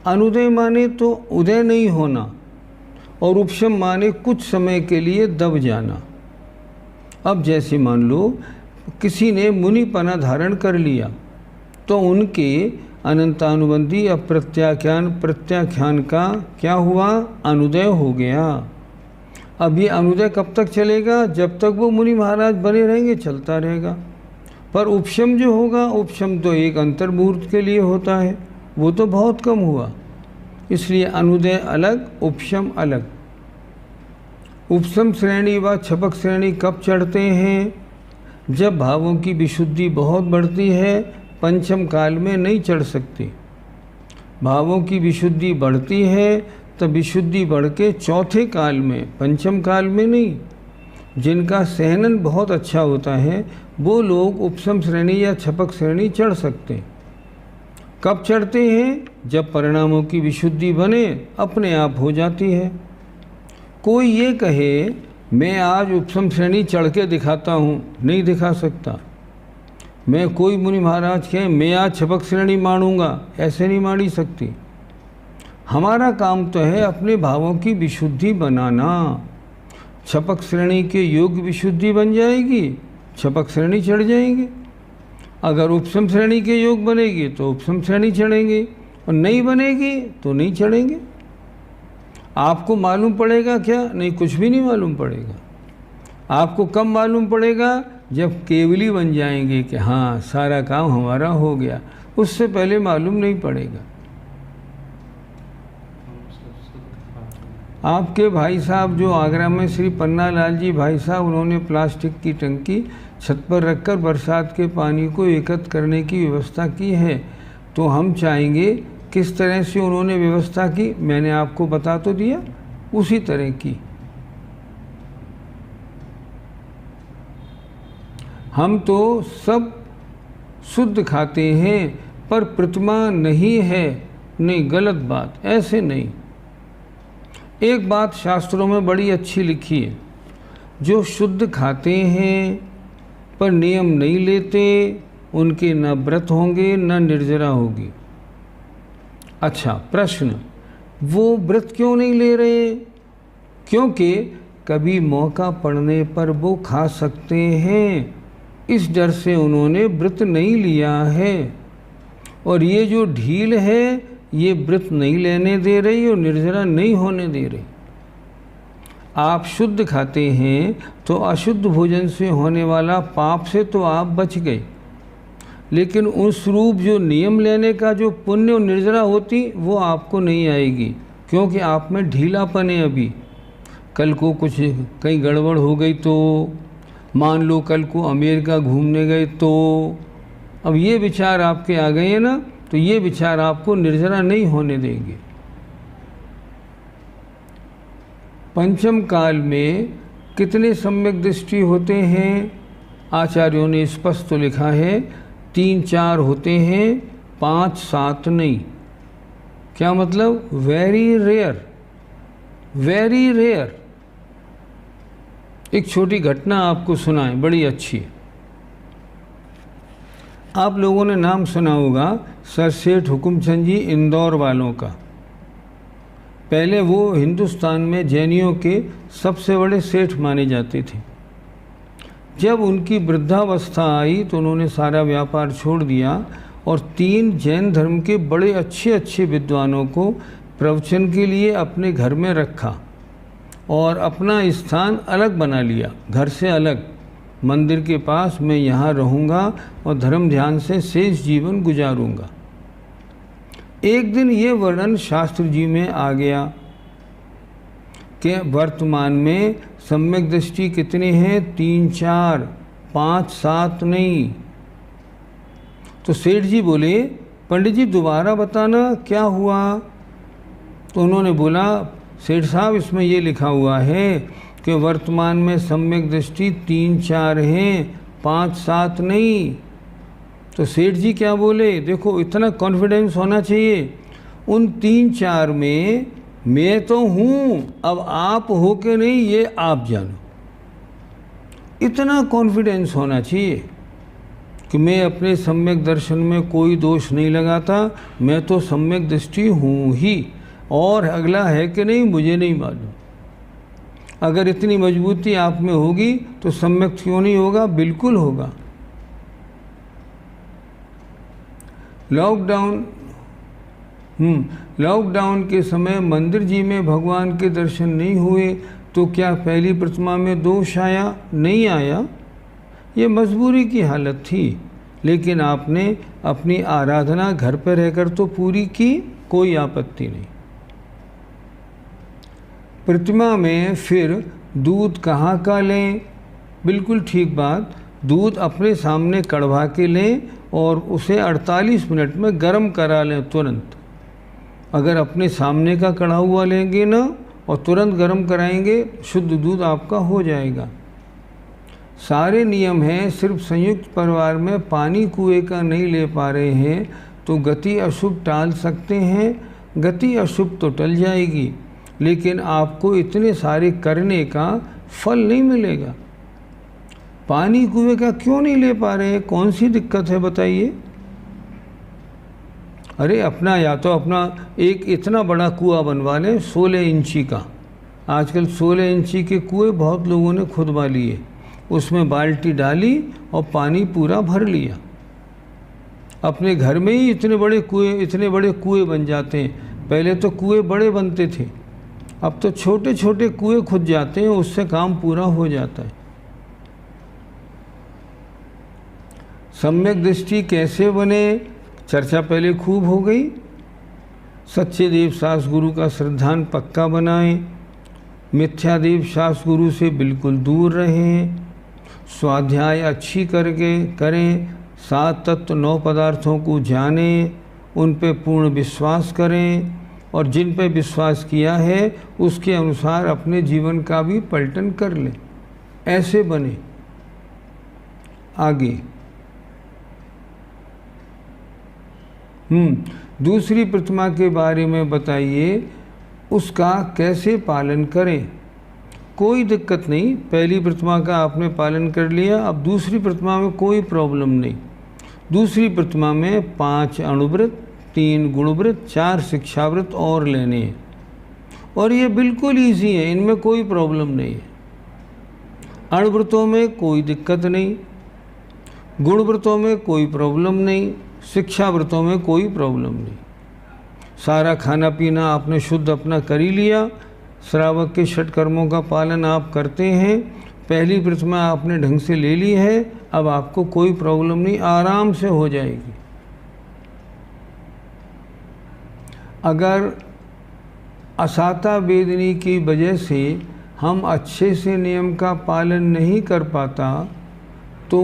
अनुदय माने तो उदय नहीं होना और उपशम माने कुछ समय के लिए दब जाना। अब जैसे मान लो किसी ने मुनिपना धारण कर लिया तो उनके अनंतानुबंधी प्रत्याख्यान का क्या हुआ? अनुदय हो गया। अब ये अनुदय कब तक चलेगा? जब तक वो मुनि महाराज बने रहेंगे चलता रहेगा। पर उपशम जो होगा, उपशम तो एक अंतर्मुहूर्त के लिए होता है, वो तो बहुत कम हुआ। इसलिए अनुदय अलग, उपशम अलग। उपशम श्रेणी व छपक श्रेणी कब चढ़ते हैं? जब भावों की विशुद्धि बहुत बढ़ती है। पंचम काल में नहीं चढ़ सकते। भावों की विशुद्धि बढ़ती है तब विशुद्धि बढ़ के चौथे काल में, पंचम काल में नहीं। जिनका सहनन बहुत अच्छा होता है वो लोग उपशम श्रेणी या छपक श्रेणी चढ़ सकते हैं। कब चढ़ते हैं? जब परिणामों की विशुद्धि बने, अपने आप हो जाती है। कोई ये कहे मैं आज उपशम श्रेणी चढ़ के दिखाता हूँ, नहीं दिखा सकता। मैं कोई मुनि महाराज कहें मैं आज छपक श्रेणी मानूंगा, ऐसे नहीं मानी सकती। हमारा काम तो है अपने भावों की विशुद्धि बनाना। छपक श्रेणी के योग विशुद्धि बन जाएगी, छपक श्रेणी चढ़ जाएंगे। अगर उपशम श्रेणी के योग बनेगी तो उपशम श्रेणी चढ़ेंगे, और नहीं बनेगी तो नहीं चढ़ेंगे। आपको मालूम पड़ेगा क्या? नहीं, कुछ भी नहीं मालूम पड़ेगा। आपको कब मालूम पड़ेगा? जब केवली बन जाएंगे कि हाँ सारा काम हमारा हो गया, उससे पहले मालूम नहीं पड़ेगा। आपके भाई साहब जो आगरा में श्री पन्ना लाल जी भाई साहब, उन्होंने प्लास्टिक की टंकी छत पर रखकर बरसात के पानी को एकत्र करने की व्यवस्था की है, तो हम चाहेंगे किस तरह से उन्होंने व्यवस्था की, मैंने आपको बता तो दिया, उसी तरह की। हम तो सब शुद्ध खाते हैं पर प्रतिमा नहीं है। नहीं, गलत बात, ऐसे नहीं। एक बात शास्त्रों में बड़ी अच्छी लिखी है, जो शुद्ध खाते हैं पर नियम नहीं लेते, उनके न व्रत होंगे न निर्जरा होगी। अच्छा प्रश्न, वो व्रत क्यों नहीं ले रहे? क्योंकि कभी मौका पड़ने पर वो खा सकते हैं, इस डर से उन्होंने व्रत नहीं लिया है। और ये जो ढील है ये व्रत नहीं लेने दे रही और निर्जरा नहीं होने दे रही। आप शुद्ध खाते हैं तो अशुद्ध भोजन से होने वाला पाप से तो आप बच गए, लेकिन उस रूप जो नियम लेने का जो पुण्य और निर्जरा होती वो आपको नहीं आएगी, क्योंकि आप में ढीलापन है अभी। कल को कुछ कहीं गड़बड़ हो गई तो, मान लो कल को अमेरिका घूमने गए तो, अब ये विचार आपके आ गए हैं ना, तो ये विचार आपको निर्जरा नहीं होने देंगे। पंचम काल में कितने सम्यक दृष्टि होते हैं? आचार्यों ने स्पष्ट तो लिखा है 3-4 होते हैं, 5-7 नहीं। क्या मतलब? Very rare, very rare. एक छोटी घटना आपको सुनाएं, बड़ी अच्छी। आप लोगों ने नाम सुना होगा सर सेठ हुकुमचंद जी, इंदौर वालों का। पहले वो हिंदुस्तान में जैनियों के सबसे बड़े सेठ माने जाते थे। जब उनकी वृद्धावस्था आई तो उन्होंने सारा व्यापार छोड़ दिया और 3 जैन धर्म के बड़े अच्छे अच्छे विद्वानों को प्रवचन के लिए अपने घर में रखा और अपना स्थान अलग बना लिया, घर से अलग, मंदिर के पास मैं यहाँ रहूँगा और धर्म ध्यान से शेष जीवन गुजारूँगा। एक दिन ये वर्णन शास्त्र जी में आ गया कि वर्तमान में सम्यक दृष्टि कितने हैं? 3-4, 5-7 नहीं। तो सेठ जी बोले पंडित जी दोबारा बताना क्या हुआ? तो उन्होंने बोला सेठ साहब इसमें ये लिखा हुआ है कि वर्तमान में सम्यक दृष्टि 3-4 हैं, 5-7 नहीं। तो सेठ जी क्या बोले? देखो इतना कॉन्फिडेंस होना चाहिए, उन 3-4 में मैं तो हूँ, अब आप हो के नहीं ये आप जानो। इतना कॉन्फिडेंस होना चाहिए कि मैं अपने सम्यक दर्शन में कोई दोष नहीं लगाता, मैं तो सम्यक दृष्टि हूँ ही, और अगला है कि नहीं मुझे नहीं मालूम। अगर इतनी मजबूती आप में होगी तो सम्यक क्यों नहीं होगा? बिल्कुल होगा। लॉकडाउन के समय मंदिर जी में भगवान के दर्शन नहीं हुए तो क्या पहली प्रतिमा में दोष आया? नहीं आया, ये मजबूरी की हालत थी, लेकिन आपने अपनी आराधना घर पर रहकर तो पूरी की, कोई आपत्ति नहीं। प्रतिमा में फिर दूध कहाँ का लें? बिल्कुल ठीक बात, दूध अपने सामने कड़वा के लें और उसे 48 मिनट में गर्म करा लें तुरंत। अगर अपने सामने का कड़ा हुआ लेंगे ना और तुरंत गर्म कराएंगे, शुद्ध दूध आपका हो जाएगा। सारे नियम हैं, सिर्फ संयुक्त परिवार में पानी कुएं का नहीं ले पा रहे हैं तो गति अशुभ टाल सकते हैं। गति अशुभ तो टल जाएगी, लेकिन आपको इतने सारे करने का फल नहीं मिलेगा। पानी कुएं का क्यों नहीं ले पा रहे? कौन सी दिक्कत है बताइए? अरे अपना या तो अपना एक इतना बड़ा कुआं बनवा लें 16 इंची का। आजकल 16 इंची के कुएं बहुत लोगों ने खुदवा लिए, उसमें बाल्टी डाली और पानी पूरा भर लिया। अपने घर में ही इतने बड़े कुएं बन जाते हैं। पहले तो कुएं बड़े बनते थे, अब तो छोटे छोटे कुएं खुद जाते हैं, उससे काम पूरा हो जाता है। सम्यक दृष्टि कैसे बने, चर्चा पहले खूब हो गई। सच्चे देव शास्त्र गुरु का श्रद्धान पक्का बनाएं, मिथ्या देव शास्त्र गुरु से बिल्कुल दूर रहें, स्वाध्याय अच्छी करें, 7 तत्व 9 पदार्थों को जानें, उन पे पूर्ण विश्वास करें और जिन पे विश्वास किया है उसके अनुसार अपने जीवन का भी पलटन कर लें। ऐसे बने। आगे दूसरी प्रतिमा के बारे में बताइए, उसका कैसे पालन करें? कोई दिक्कत नहीं, पहली प्रतिमा का आपने पालन कर लिया, अब दूसरी प्रतिमा में कोई प्रॉब्लम नहीं। दूसरी प्रतिमा में 5 अणुव्रत, 3 गुणव्रत, 4 शिक्षाव्रत और लेने हैं और ये बिल्कुल ईजी है, इनमें कोई प्रॉब्लम नहीं है। अणुव्रतों में कोई दिक्कत नहीं, गुणव्रतों में कोई प्रॉब्लम नहीं, शिक्षाव्रतों में कोई प्रॉब्लम नहीं। सारा खाना पीना आपने शुद्ध अपना कर ही लिया, श्रावक के षट कर्मों का पालन आप करते हैं, पहली प्रतिमा आपने ढंग से ले ली है, अब आपको कोई प्रॉब्लम नहीं, आराम से हो जाएगी। अगर असाता वेदनी की वजह से हम अच्छे से नियम का पालन नहीं कर पाता तो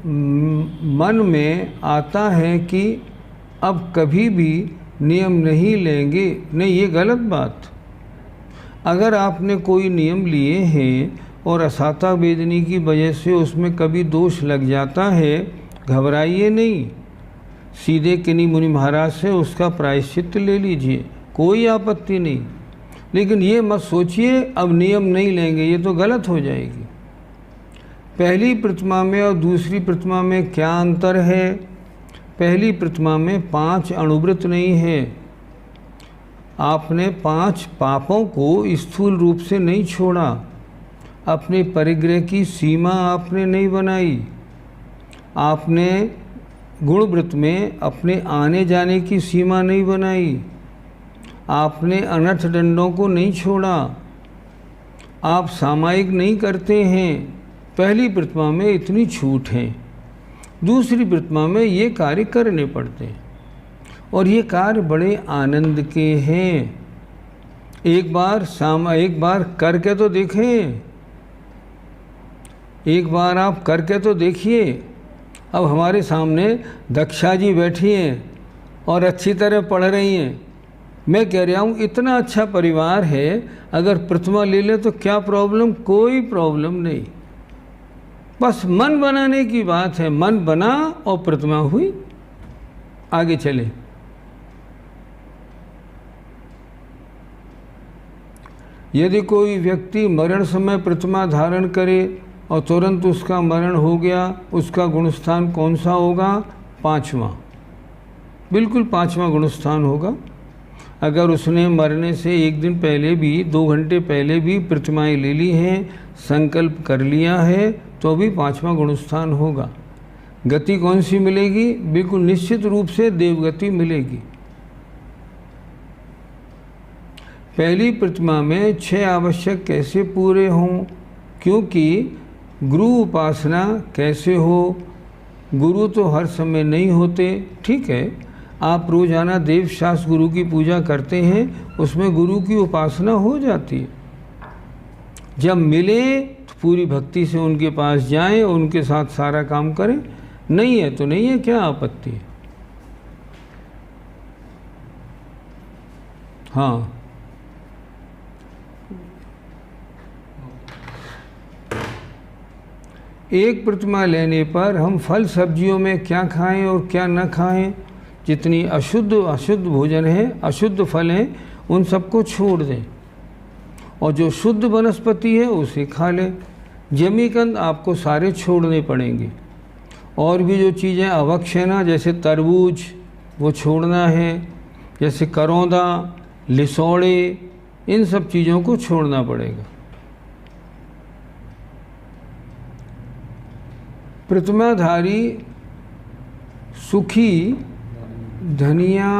मन में आता है कि अब कभी भी नियम नहीं लेंगे। नहीं, ये गलत बात। अगर आपने कोई नियम लिए हैं और असाता वेदनी की वजह से उसमें कभी दोष लग जाता है, घबराइए नहीं, सीधे किन्हीं मुनि महाराज से उसका प्रायश्चित्त ले लीजिए, कोई आपत्ति नहीं। लेकिन ये मत सोचिए अब नियम नहीं लेंगे, ये तो गलत हो जाएगी। पहली प्रतिमा में और दूसरी प्रतिमा में क्या अंतर है? पहली प्रतिमा में 5 अणुव्रत नहीं है। आपने 5 पापों को स्थूल रूप से नहीं छोड़ा, अपने परिग्रह की सीमा आपने नहीं बनाई, आपने गुणव्रत में अपने आने जाने की सीमा नहीं बनाई, आपने अनर्थ दंडों को नहीं छोड़ा, आप सामायिक नहीं करते हैं। पहली प्रतिमा में इतनी छूट है, दूसरी प्रतिमा में ये कार्य करने पड़ते हैं और ये कार्य बड़े आनंद के हैं। एक बार करके तो देखें, एक बार आप करके तो देखिए। अब हमारे सामने दक्षा जी बैठी हैं और अच्छी तरह पढ़ रही हैं। मैं कह रहा हूँ इतना अच्छा परिवार है, अगर प्रतिमा ले ले तो क्या प्रॉब्लम? कोई प्रॉब्लम नहीं, बस मन बनाने की बात है। मन बना और प्रतिमा हुई। आगे चले। यदि कोई व्यक्ति मरण समय प्रतिमा धारण करे और तुरंत उसका मरण हो गया, उसका गुणस्थान कौन सा होगा? 5वां, बिल्कुल 5वां गुणस्थान होगा। अगर उसने मरने से 1 दिन पहले भी, 2 घंटे पहले भी प्रतिमाएं ले ली हैं, संकल्प कर लिया है, तो भी 5वां गुणस्थान होगा। गति कौन सी मिलेगी? बिल्कुल निश्चित रूप से देवगति मिलेगी। पहली प्रतिमा में 6 आवश्यक कैसे पूरे हों? क्योंकि गुरु उपासना कैसे हो? गुरु तो हर समय नहीं होते, ठीक है, आप रोजाना देव शास्त्र गुरु की पूजा करते हैं, उसमें गुरु की उपासना हो जाती है। जब मिले तो पूरी भक्ति से उनके पास जाएं, उनके साथ सारा काम करें। नहीं है तो नहीं है, क्या आपत्ति है? हाँ, एक प्रतिमा लेने पर हम फल सब्जियों में क्या खाएं और क्या न खाएं, जितनी अशुद्ध भोजन है, अशुद्ध फल हैं, उन सबको छोड़ दें और जो शुद्ध वनस्पति है उसे खा लें। जमीकंद आपको सारे छोड़ने पड़ेंगे। और भी जो चीज़ें अवक्ष है ना, जैसे तरबूज वो छोड़ना है, जैसे करौंदा, लिसौड़े, इन सब चीज़ों को छोड़ना पड़ेगा। प्रतिमाधारी सूखी धनिया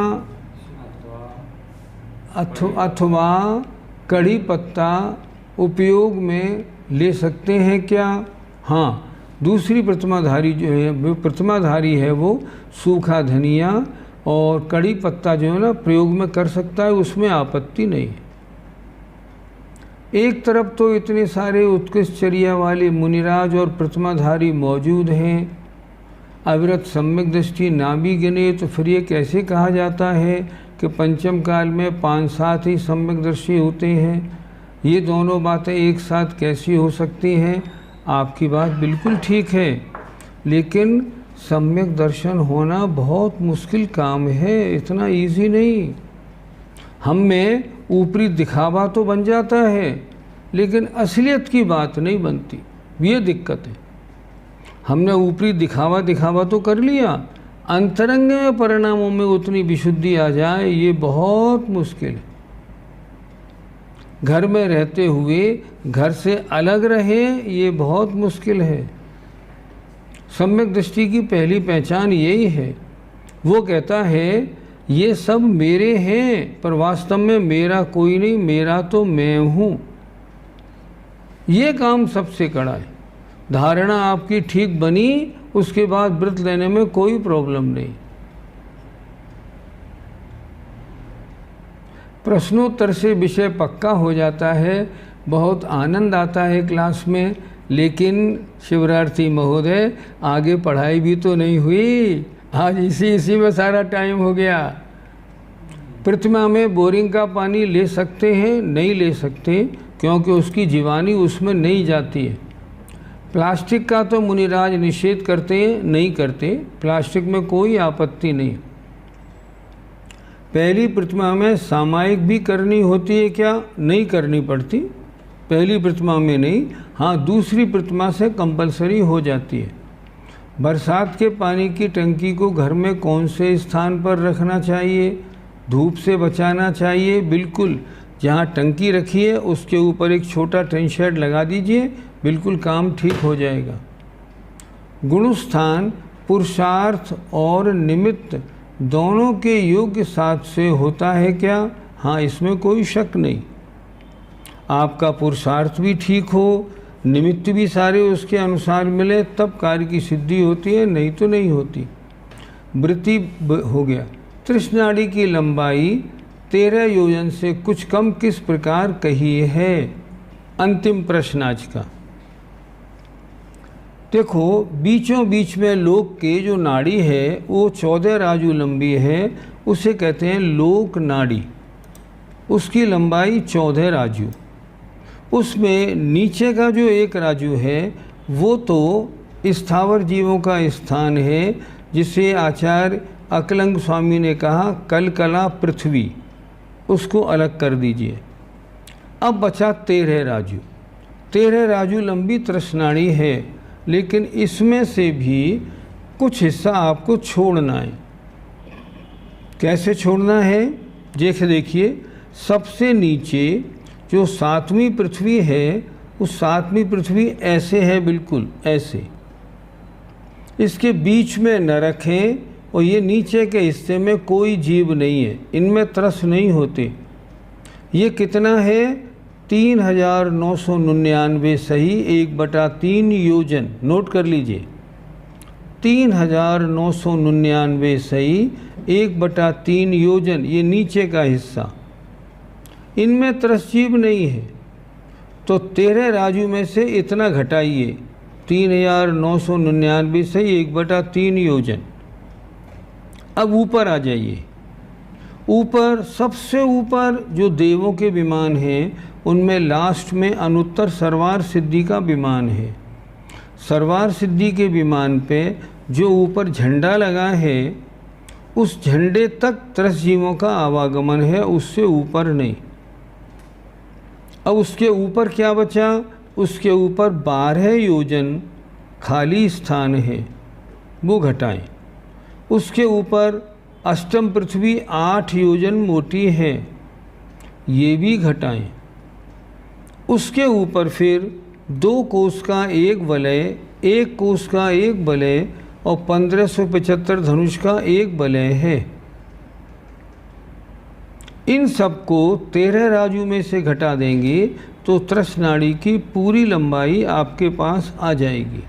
अथवा कड़ी पत्ता उपयोग में ले सकते हैं क्या? हाँ, दूसरी प्रतिमाधारी जो है, प्रतिमाधारी है, वो सूखा धनिया और कड़ी पत्ता जो है ना प्रयोग में कर सकता है, उसमें आपत्ति नहीं है। एक तरफ तो इतने सारे उत्कृष्ट चर्या वाले मुनिराज और प्रतिमाधारी मौजूद हैं, अविरत सम्यक दृष्टि ना भी गिने तो फिर ये कैसे कहा जाता है कि पंचम काल में 5-7 ही सम्यक दृष्टि होते हैं? ये दोनों बातें एक साथ कैसी हो सकती हैं? आपकी बात बिल्कुल ठीक है, लेकिन सम्यक दर्शन होना बहुत मुश्किल काम है, इतना इजी नहीं। हम में ऊपरी दिखावा तो बन जाता है, लेकिन असलियत की बात नहीं बनती, ये दिक्कत है। हमने ऊपरी दिखावा तो कर लिया, अंतरंग में परिणामों में उतनी विशुद्धि आ जाए, ये बहुत मुश्किल है। घर में रहते हुए घर से अलग रहे, ये बहुत मुश्किल है। सम्यक दृष्टि की पहली पहचान यही है। वो कहता है ये सब मेरे हैं, पर वास्तव में मेरा कोई नहीं, मेरा तो मैं हूँ। ये काम सबसे कड़ा है। धारणा आपकी ठीक बनी, उसके बाद व्रत लेने में कोई प्रॉब्लम नहीं। प्रश्नोत्तर से विषय पक्का हो जाता है, बहुत आनंद आता है क्लास में, लेकिन शिवरार्थी महोदय आगे पढ़ाई भी तो नहीं हुई, आज इसी में सारा टाइम हो गया। प्रतिमा में बोरिंग का पानी ले सकते हैं? नहीं ले सकते, क्योंकि उसकी जीवानी उसमें नहीं जाती है। प्लास्टिक का तो मुनिराज निषेध करते हैं, नहीं करते, प्लास्टिक में कोई आपत्ति नहीं। पहली प्रतिमा में सामायिक भी करनी होती है क्या? नहीं करनी पड़ती, पहली प्रतिमा में नहीं। हाँ, दूसरी प्रतिमा से कंपलसरी हो जाती है। बरसात के पानी की टंकी को घर में कौन से स्थान पर रखना चाहिए? धूप से बचाना चाहिए, बिल्कुल। जहाँ टंकी रखी है उसके ऊपर एक छोटा टिन शेड लगा दीजिए, बिल्कुल काम ठीक हो जाएगा। गुणस्थान पुरुषार्थ और निमित्त दोनों के योग्य साथ से होता है क्या? हाँ, इसमें कोई शक नहीं। आपका पुरुषार्थ भी ठीक हो, निमित्त भी सारे उसके अनुसार मिले, तब कार्य की सिद्धि होती है, नहीं तो नहीं होती। वृत्ति हो गया। तृष्णाड़ी की लंबाई 13 योजन से कुछ कम किस प्रकार कही है? अंतिम प्रश्न आज का। देखो, बीचों बीच में लोक के जो नाड़ी है वो 14 राजू लंबी है, उसे कहते हैं लोक नाड़ी। उसकी लंबाई 14 राजू। उसमें नीचे का जो 1 राजू है वो तो स्थावर जीवों का स्थान है, जिसे आचार्य अकलंग स्वामी ने कहा कलकला पृथ्वी, उसको अलग कर दीजिए। अब बचा 13 राजू। 13 राजू लंबी तृष्णाड़ी है, लेकिन इसमें से भी कुछ हिस्सा आपको छोड़ना है। कैसे छोड़ना है? देखिए, सबसे नीचे जो 7वीं पृथ्वी है, उस 7वीं पृथ्वी ऐसे है, बिल्कुल ऐसे। इसके बीच में न रखें, और ये नीचे के हिस्से में कोई जीव नहीं है, इनमें त्रस नहीं होते। ये कितना है? 3999 सही 1/3 योजन। नोट कर लीजिए, 3999 सही 1/3 योजन, ये नीचे का हिस्सा। इनमें त्रसजीव नहीं है, तो 13 राजू में से इतना घटाइए, 3999 सही 1/3 योजन। अब ऊपर आ जाइए। ऊपर, सबसे ऊपर जो देवों के विमान हैं, उनमें लास्ट में अनुत्तर सर्वार सिद्धि का विमान है। सर्वार सिद्धि के विमान पे जो ऊपर झंडा लगा है, उस झंडे तक त्रसजीवों का आवागमन है, उससे ऊपर नहीं। अब उसके ऊपर क्या बचा? उसके ऊपर 12 योजन खाली स्थान है, वो घटाएं। उसके ऊपर अष्टम पृथ्वी 8 योजन मोटी है, ये भी घटाएं। उसके ऊपर फिर 2 कोस का एक वलय, 1 कोस का एक वलय और 1575 धनुष का एक वलय है। इन सबको 13 राजू में से घटा देंगे तो त्रस नाड़ी की पूरी लंबाई आपके पास आ जाएगी।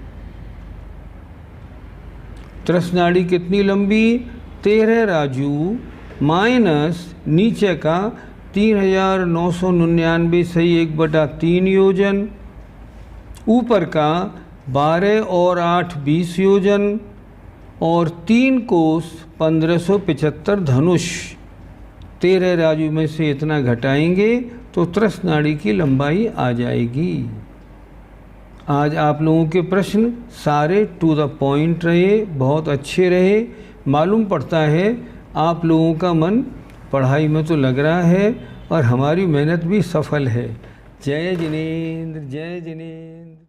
त्रस नाड़ी कितनी लंबी? 13 राजू माइनस नीचे का 3999 सही 1/3 योजन, ऊपर का 12 और 8 20 योजन और 3 कोस 1575 धनुष। 13 राजू में से इतना घटाएंगे तो त्रस नाड़ी की लंबाई आ जाएगी। आज आप लोगों के प्रश्न सारे टू द पॉइंट रहे, बहुत अच्छे रहे। मालूम पड़ता है आप लोगों का मन पढ़ाई में तो लग रहा है और हमारी मेहनत भी सफल है। जय जिनेंद्र, जय जिनेंद्र।